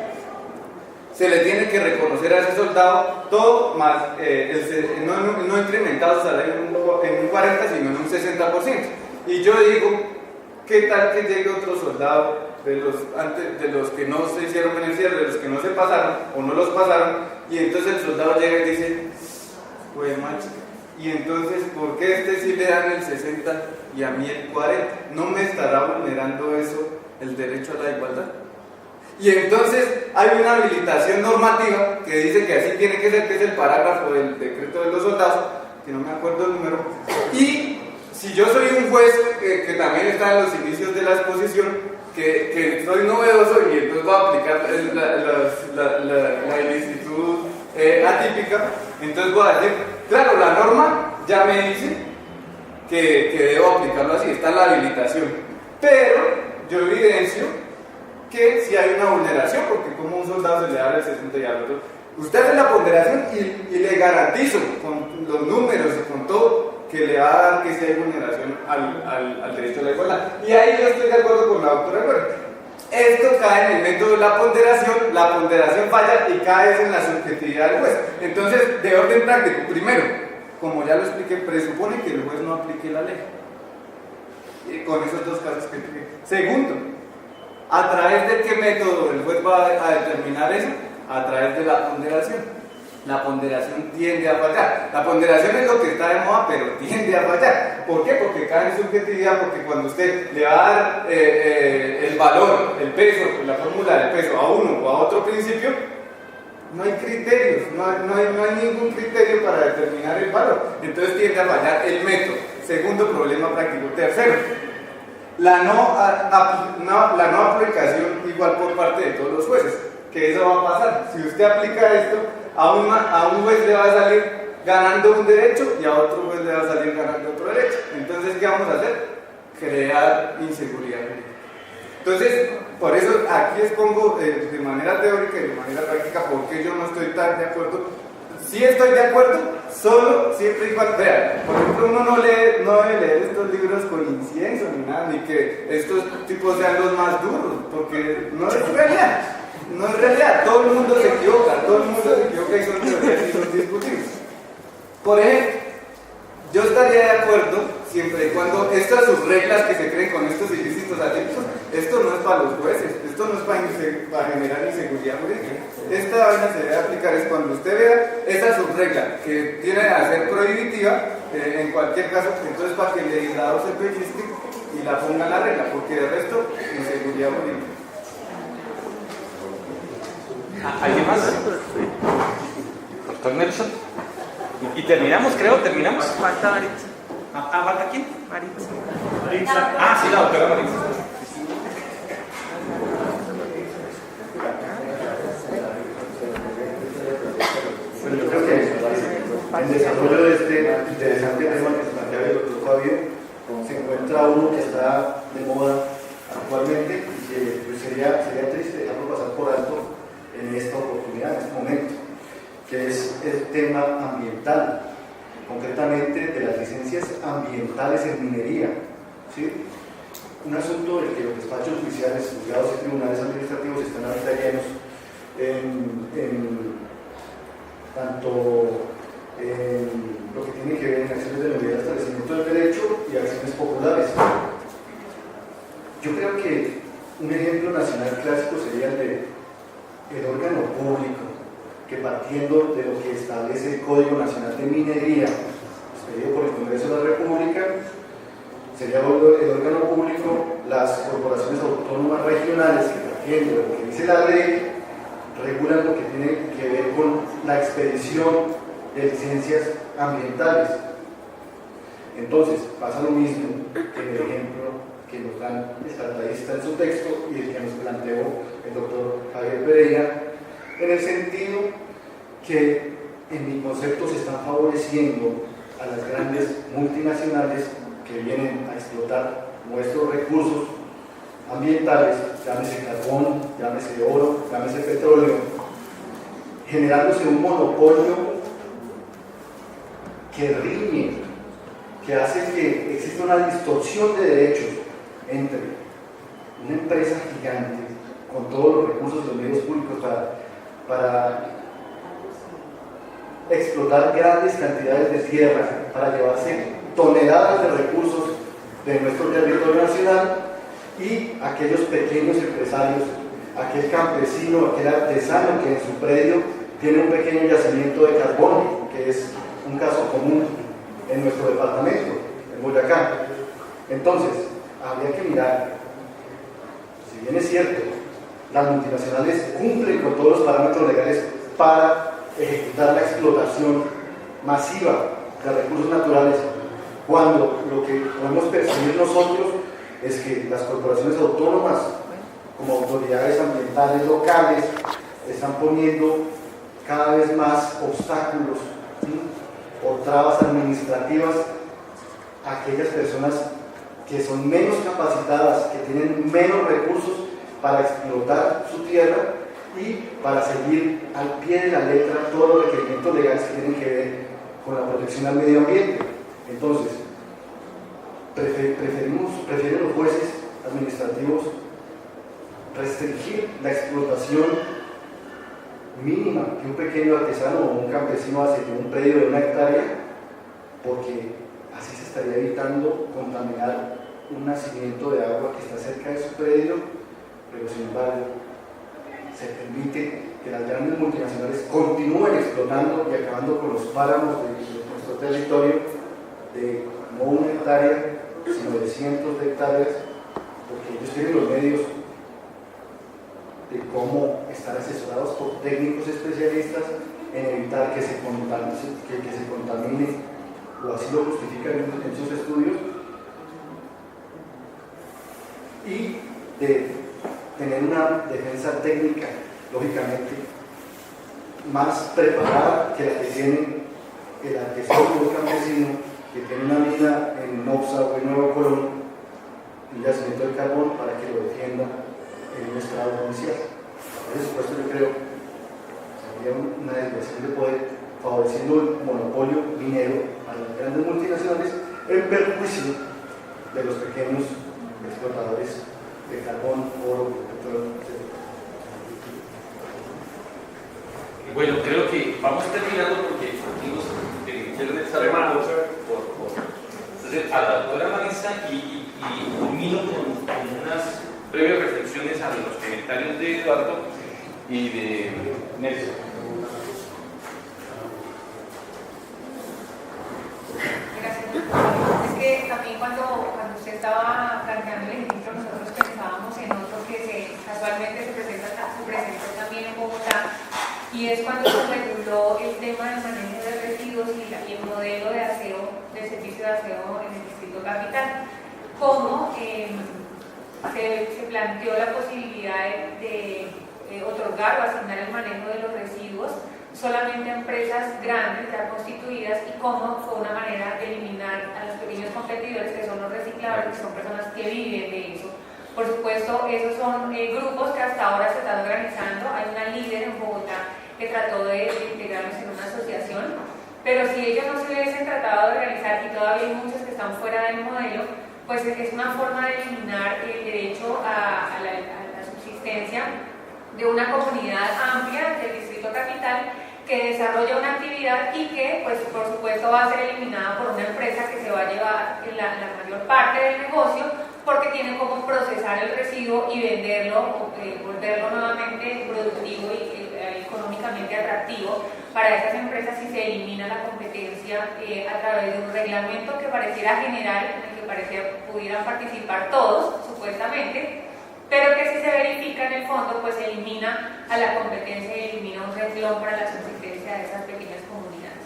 se le tiene que reconocer a ese soldado todo más, no incrementado su salario en un 40, sino en un 60%. Y yo digo, ¿qué tal que llegue otro soldado de los que no se hicieron beneficiar, de los que no se pasaron o no los pasaron, y entonces el soldado llega y dice, pues macho, y entonces, ¿por qué este sí le dan el 60 y a mí el 40? ¿No me estará vulnerando eso el derecho a la igualdad? Y entonces hay una habilitación normativa que dice que así tiene que ser, que es el parágrafo del decreto de los soldados, que no me acuerdo el número, y si yo soy un juez que también está en los inicios de la exposición, que soy novedoso y entonces voy a aplicar la ilicitud atípica, entonces voy a decir, claro, la norma ya me dice que debo aplicarlo así, está en la habilitación, pero yo evidencio que si hay una vulneración, porque como un soldado se le abre el 60 y al otro, usted hace la ponderación y le garantizo con los números y con todo que le va a dar que si hay vulneración al derecho a la igualdad. Y ahí yo estoy de acuerdo con la doctora Güero. Esto cae en el método de la ponderación falla y cae en la subjetividad del juez. Entonces, de orden práctico, primero, como ya lo expliqué, presupone que el juez no aplique la ley. Con esos dos casos que expliqué. Segundo, ¿a través de qué método el juez va a determinar eso? A través de la ponderación. La ponderación tiende a fallar. La ponderación es lo que está de moda, pero tiende a fallar. ¿Por qué? Porque cae en subjetividad, porque cuando usted le va a dar el valor, el peso, la fórmula del peso a uno o a otro principio, no hay criterios, no hay ningún criterio para determinar el valor. Entonces tiende a fallar el método. Segundo problema práctico. Tercero, la no aplicación igual por parte de todos los jueces. Que eso va a pasar. Si usted aplica esto, a un juez le va a salir ganando un derecho y a otro juez le va a salir ganando otro derecho. Entonces, ¿qué vamos a hacer? Crear inseguridad jurídica. Entonces, por eso aquí expongo de manera teórica y de manera práctica por qué yo no estoy tan de acuerdo. Sí estoy de acuerdo, solo siempre y cuando, vean, por ejemplo, uno no debe leer estos libros con incienso ni nada, ni que estos tipos sean los más duros, porque no es realidad. No es realidad, todo el mundo se equivoca y son teorías y son discutibles. Por ejemplo, yo estaría de acuerdo siempre y cuando estas sus reglas que se creen con estos ilícitos atípicos, esto no es para los jueces, esto no es para generar inseguridad jurídica. Esta vaina se debe aplicar es cuando usted vea esa subregla que tiene a ser prohibitiva, en cualquier caso, entonces para que el legislador se pellizque y la ponga en la regla, porque de resto, inseguridad jurídica. ¿Alguien más? Doctor Nelson. Y terminamos, terminamos. Falta Maritza. ¿Falta quién? Maritza. Sí, la doctora Maritza. Bueno, yo creo que el desarrollo de este interesante tema que se plantea el doctor Fabio se encuentra uno que está de moda actualmente y que pues, sería triste dejarlo pasar por alto en esta oportunidad, en este momento, que es el tema ambiental, concretamente de las licencias ambientales en minería, ¿sí? Un asunto del que los despachos judiciales, juzgados y tribunales administrativos están ahorita llenos tanto en lo que tiene que ver en acciones de unidad de establecimiento del derecho y acciones populares. Yo creo que un ejemplo nacional clásico sería el órgano público, que partiendo de lo que establece el Código Nacional de Minería, expedido por el Congreso de la República, sería el órgano público, las corporaciones autónomas regionales, que partiendo de lo que dice la ley, regulan lo que tiene que ver con la expedición de licencias ambientales. Entonces, pasa lo mismo que en el ejemplo que nos dan el tratadista en su texto y el que nos planteó el doctor Javier Pereira, en el sentido que en mi concepto se están favoreciendo a las grandes multinacionales que vienen a explotar nuestros recursos ambientales, llámese carbón, llámese oro, llámese petróleo, generándose un monopolio que riñe, que hace que exista una distorsión de derechos entre una empresa gigante con todos los recursos de los medios públicos para explotar grandes cantidades de tierra, para llevarse toneladas de recursos de nuestro territorio nacional, y aquellos pequeños empresarios, aquel campesino, aquel artesano que en su predio tiene un pequeño yacimiento de carbón, que es un caso común en nuestro departamento, en Boyacá. Entonces, habría que mirar, si bien es cierto, las multinacionales cumplen con todos los parámetros legales para ejecutar la explotación masiva de recursos naturales, cuando lo que podemos percibir nosotros es que las corporaciones autónomas como autoridades ambientales locales, están poniendo cada vez más obstáculos, ¿sí?, o trabas administrativas a aquellas personas que son menos capacitadas, que tienen menos recursos para explotar su tierra y para seguir al pie de la letra todos los requerimientos legales que tienen que ver con la protección al medio ambiente. Entonces, prefieren los jueces administrativos restringir la explotación mínima que un pequeño artesano o un campesino hace de un predio de 1 hectárea, porque así se estaría evitando contaminar un nacimiento de agua que está cerca de su predio, pero sin embargo se permite que las grandes multinacionales continúen explotando y acabando con los páramos de nuestro territorio de no 1 hectárea, sino de cientos de hectáreas, porque ellos tienen los medios de cómo estar asesorados por técnicos especialistas en evitar que se contamine, o así lo justifican en sus estudios, y de tener una defensa técnica, lógicamente, más preparada que la que tiene el artesano o el campesino que tiene una mina en Nopsa o en Nuevo Colón, un yacimiento de carbón, para que lo defienda en un estrado judicial. Por supuesto, yo creo que sería una desviación de poder favoreciendo el monopolio minero a las grandes multinacionales en perjuicio de los pequeños explotadores de carbón, oro, petróleo, etc. Bueno, creo que vamos terminando porque nos quieren estar entonces, a la doctora Marisa y culmino con unas breves reflexiones a los comentarios de Eduardo y de Nelson. Gracias. Es que también cuando usted estaba planteando el ejemplo, nosotros pensábamos en otro que casualmente se presentó también en Bogotá, y es cuando se reguló el tema del manejo de residuos y el modelo de aseo, del servicio de aseo en el Distrito Capital. Cómo se planteó la posibilidad de otorgar o asignar el manejo de los residuos solamente a empresas grandes ya constituidas, y cómo fue una manera de eliminar a los pequeños competidores, que son los recicladores, que son personas que viven de eso. Por supuesto, esos son grupos que hasta ahora se están organizando. Hay una líder en Bogotá que trató de integrarnos en una asociación, pero si ellos no se hubiesen tratado de organizar, y todavía hay muchos que están fuera del modelo, pues es una forma de eliminar el derecho a la subsistencia de una comunidad amplia del Distrito Capital que desarrolla una actividad y que, pues, por supuesto, va a ser eliminada por una empresa que se va a llevar la mayor parte del negocio, porque tiene como procesar el residuo y venderlo o volverlo nuevamente productivo y económicamente atractivo para estas empresas, si se elimina la competencia a través de un reglamento que pareciera general, en el que pareciera pudieran participar todos, supuestamente, pero que si se verifica en el fondo, pues elimina a la competencia y elimina un renglón para la subsistencia de esas pequeñas comunidades.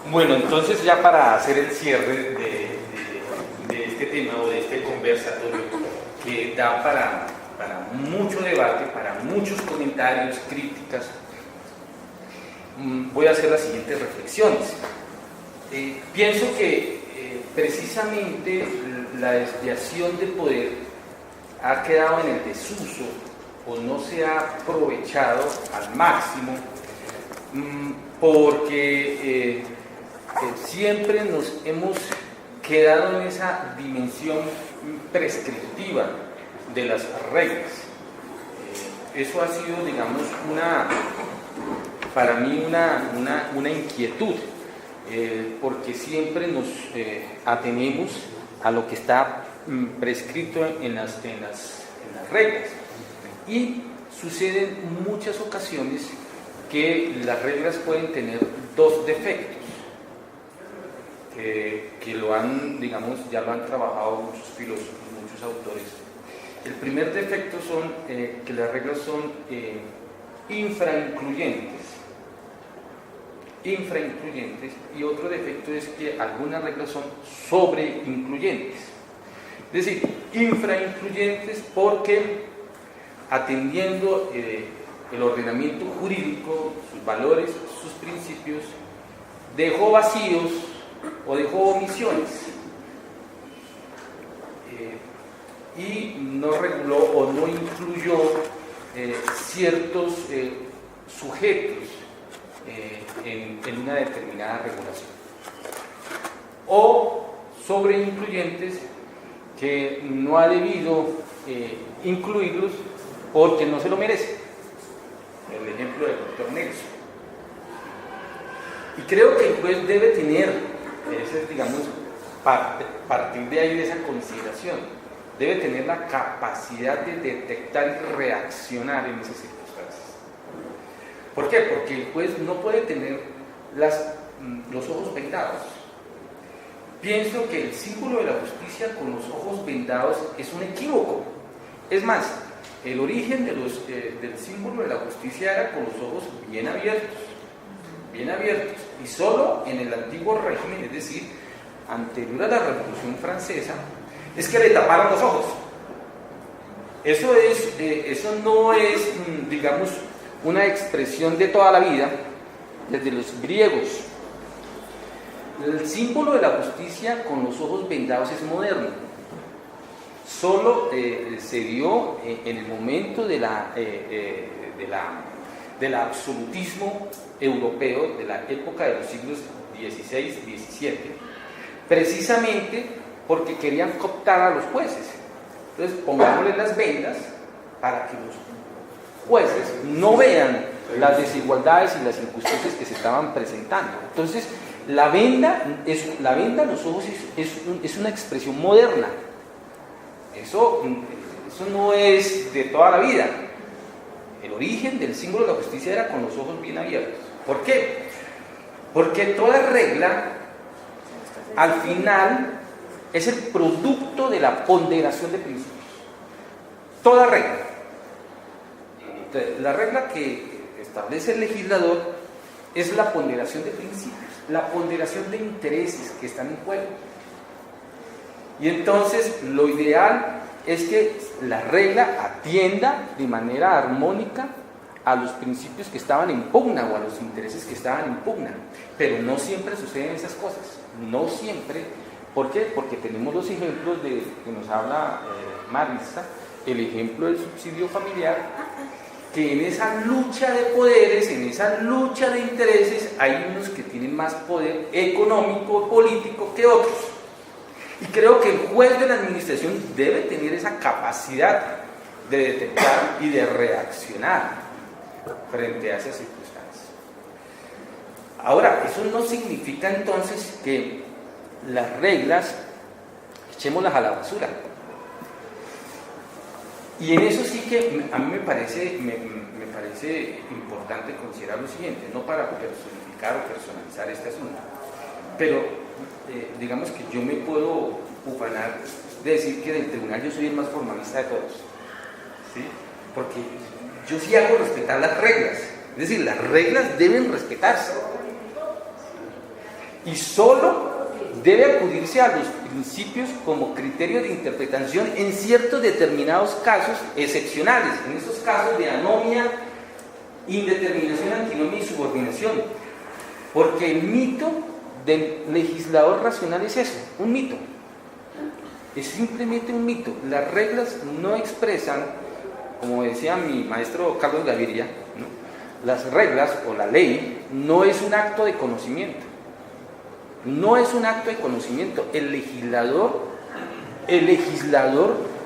Bueno, entonces ya para hacer el cierre de este tema o de este conversatorio, que da para mucho debate, para muchos comentarios, críticas, voy a hacer las siguientes reflexiones. Pienso que precisamente la desviación de poder ha quedado en el desuso o no se ha aprovechado al máximo, porque siempre nos hemos quedado en esa dimensión prescriptiva de las reglas. Eso ha sido, digamos, para mí una inquietud, porque siempre nos atenemos a lo que está prescrito en las reglas, y sucede en muchas ocasiones que las reglas pueden tener dos defectos, que lo han, digamos, ya lo han trabajado muchos filósofos, muchos autores. El primer defecto son que las reglas son infraincluyentes, y otro defecto es que algunas reglas son sobreincluyentes. Es decir, infrainfluyentes porque atendiendo el ordenamiento jurídico, sus valores, sus principios, dejó vacíos o dejó omisiones y no reguló o no incluyó ciertos sujetos en una determinada regulación, o sobreincluyentes que no ha debido incluirlos porque no se lo merece. El ejemplo del doctor Nelson. Y creo que el juez debe tener, digamos, partir de ahí de esa consideración, debe tener la capacidad de detectar y reaccionar en esas circunstancias. ¿Por qué? Porque el juez no puede tener los ojos vendados. Pienso que el símbolo de la justicia con los ojos vendados es un equívoco. Es más, el origen del símbolo de la justicia era con los ojos bien abiertos, y solo en el antiguo régimen, es decir, anterior a la Revolución Francesa, es que le taparon los ojos. Eso no es, digamos, una expresión de toda la vida, desde los griegos. El símbolo de la justicia con los ojos vendados es moderno. Solo se dio en el momento del absolutismo europeo, de la época de los siglos XVI, XVII, precisamente porque querían cooptar a los jueces. Entonces, pongámosle las vendas para que los jueces no vean las desigualdades y las injusticias que se estaban presentando. Entonces, la venda a los ojos es una expresión moderna. Eso no es de toda la vida. El origen del símbolo de la justicia era con los ojos bien abiertos. ¿Por qué? Porque toda regla, al final, es el producto de la ponderación de principios. Toda regla. La regla que establece el legislador es la ponderación de principios, la ponderación de intereses que están en juego. Y entonces lo ideal es que la regla atienda de manera armónica a los principios que estaban en pugna o a los intereses que estaban en pugna. Pero no siempre suceden esas cosas, no siempre. ¿Por qué? Porque tenemos los ejemplos que nos habla Marisa, el ejemplo del subsidio familiar, que en esa lucha de poderes, en esa lucha de intereses, hay unos que tienen más poder económico, político que otros. Y creo que el juez de la administración debe tener esa capacidad de detectar y de reaccionar frente a esas circunstancias. Ahora, eso no significa entonces que las reglas echémoslas a la basura. Y en eso sí que a mí me parece importante considerar lo siguiente, no para personificar o personalizar este asunto, pero digamos que yo me puedo ufanar de decir que del tribunal yo soy el más formalista de todos, ¿sí? Porque yo sí hago respetar las reglas, es decir, las reglas deben respetarse, y solo debe acudirse a los principios como criterio de interpretación en ciertos determinados casos excepcionales, en esos casos de anomia, indeterminación, antinomia y subordinación, porque el mito del legislador racional es eso, un mito, es simplemente un mito. Las reglas no expresan, como decía mi maestro Carlos Gaviria, ¿no? Las reglas o la ley no es un acto de conocimiento. No es un acto de conocimiento. El legislador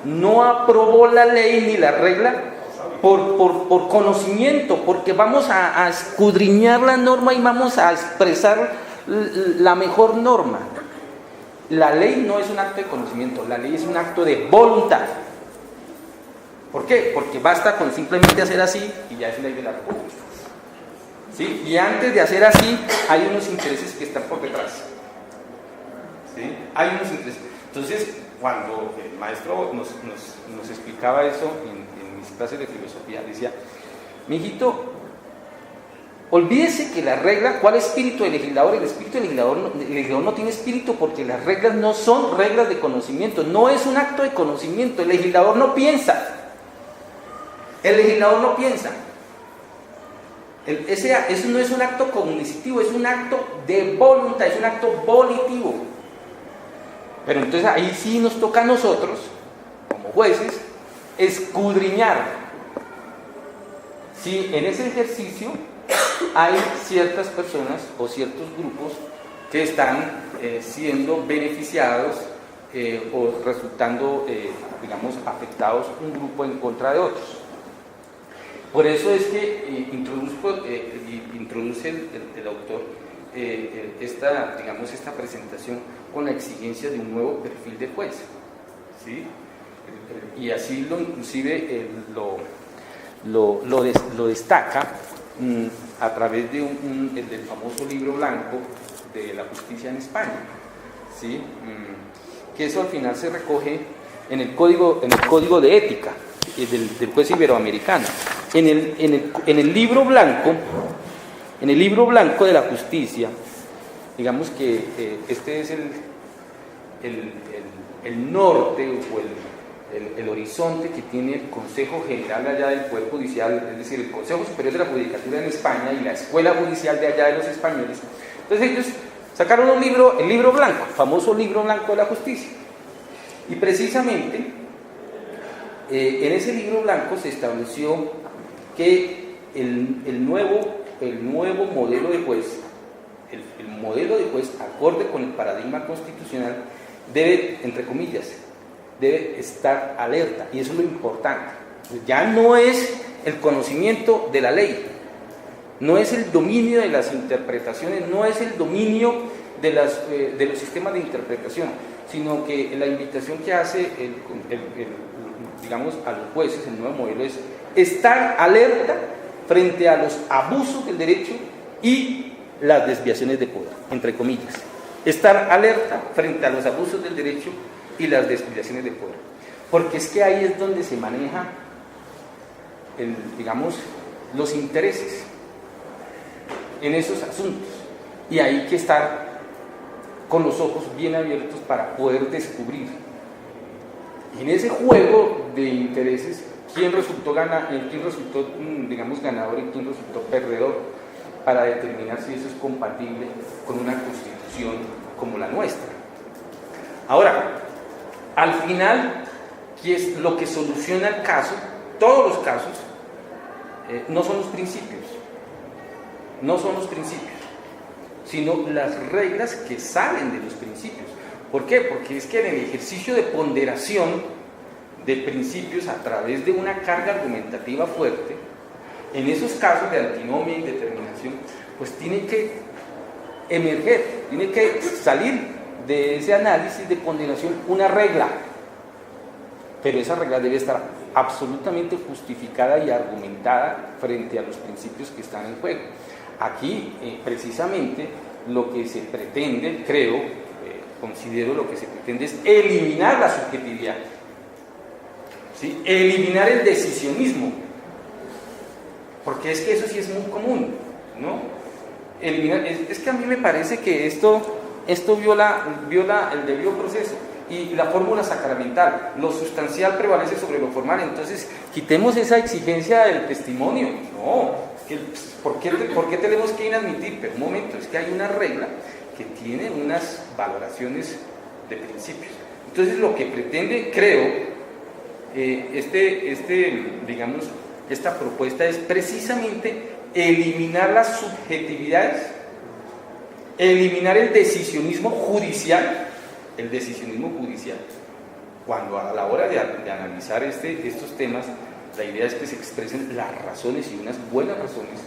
no aprobó la ley ni la regla por conocimiento, porque vamos a escudriñar la norma y vamos a expresar la mejor norma. La ley no es un acto de conocimiento, la ley es un acto de voluntad. ¿Por qué? Porque basta con simplemente hacer así y ya es ley de la República. ¿Sí? Y antes de hacer así hay unos intereses que están por detrás. ¿Sí? Hay unos intereses. Entonces, cuando el maestro nos explicaba eso en mis clases de filosofía, decía: mijito, Olvídese que la regla, ¿cuál espíritu del legislador? El legislador no tiene espíritu porque las reglas no son reglas de conocimiento, no es un acto de conocimiento, el legislador no piensa. El legislador no piensa. Eso no es un acto cognitivo, es un acto de voluntad, es un acto volitivo. Pero entonces ahí sí nos toca a nosotros, como jueces, escudriñar si en ese ejercicio hay ciertas personas o ciertos grupos que están siendo beneficiados o resultando, digamos, afectados un grupo en contra de otros. Por eso es que introduce el autor esta presentación con la exigencia de un nuevo perfil de juez, ¿sí? Y así inclusive lo destaca a través de del famoso libro blanco de la justicia en España, ¿sí? Que eso al final se recoge en el código de ética del juez iberoamericano. En el libro blanco de la justicia, digamos que este es el norte o el horizonte que tiene el Consejo General allá del Poder Judicial, es decir, el Consejo Superior de la Judicatura en España y la Escuela Judicial de allá de los españoles. Entonces ellos sacaron el libro blanco, el famoso libro blanco de la justicia. Y precisamente en ese libro blanco se estableció que el nuevo modelo de juez, el modelo de juez acorde con el paradigma constitucional, debe, entre comillas, debe estar alerta, y eso es lo importante. Ya no es el conocimiento de la ley, no es el dominio de las interpretaciones, no es el dominio de los sistemas de interpretación, sino que la invitación que hace digamos, a los jueces, el nuevo modelo es estar alerta frente a los abusos del derecho y las desviaciones de poder, entre comillas. Estar alerta frente a los abusos del derecho y las desviaciones de poder. Porque es que ahí es donde se maneja, digamos, los intereses en esos asuntos. Y hay que estar con los ojos bien abiertos para poder descubrir. En ese juego de intereses, quién resultó digamos, ganador y quién resultó perdedor, para determinar si eso es compatible con una constitución como la nuestra. Ahora, al final, ¿qué es lo que soluciona el caso? Todos los casos no son los principios, sino las reglas que salen de los principios. ¿Por qué? Porque es que en el ejercicio de ponderación de principios a través de una carga argumentativa fuerte, en esos casos de antinomia y determinación, pues tiene que emerger, tiene que salir de ese análisis de ponderación una regla, pero esa regla debe estar absolutamente justificada y argumentada frente a los principios que están en juego. Aquí, precisamente, lo que se pretende, considero lo que se pretende es eliminar la subjetividad, ¿sí? Eliminar el decisionismo, porque es que eso sí es muy común, ¿no? Es que a mí me parece que esto viola el debido proceso y la fórmula sacramental, lo sustancial prevalece sobre lo formal. Entonces quitemos esa exigencia del testimonio. No, ¿por qué tenemos que inadmitir? Pero un momento, es que hay una regla que tiene unas valoraciones de principios. Entonces lo que pretende, creo, digamos, esta propuesta es precisamente eliminar las subjetividades, eliminar el decisionismo judicial, cuando a la hora de analizar estos temas, la idea es que se expresen las razones y unas buenas razones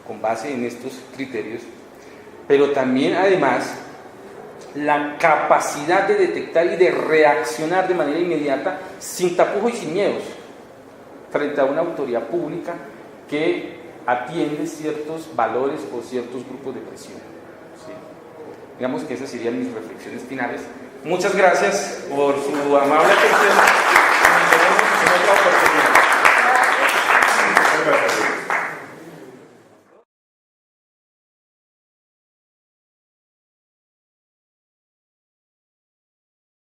con base en estos criterios, pero también además la capacidad de detectar y de reaccionar de manera inmediata, sin tapujos y sin miedos, frente a una autoridad pública que atiende ciertos valores o ciertos grupos de presión, ¿sí? Digamos que esas serían mis reflexiones finales. Muchas gracias por su amable atención.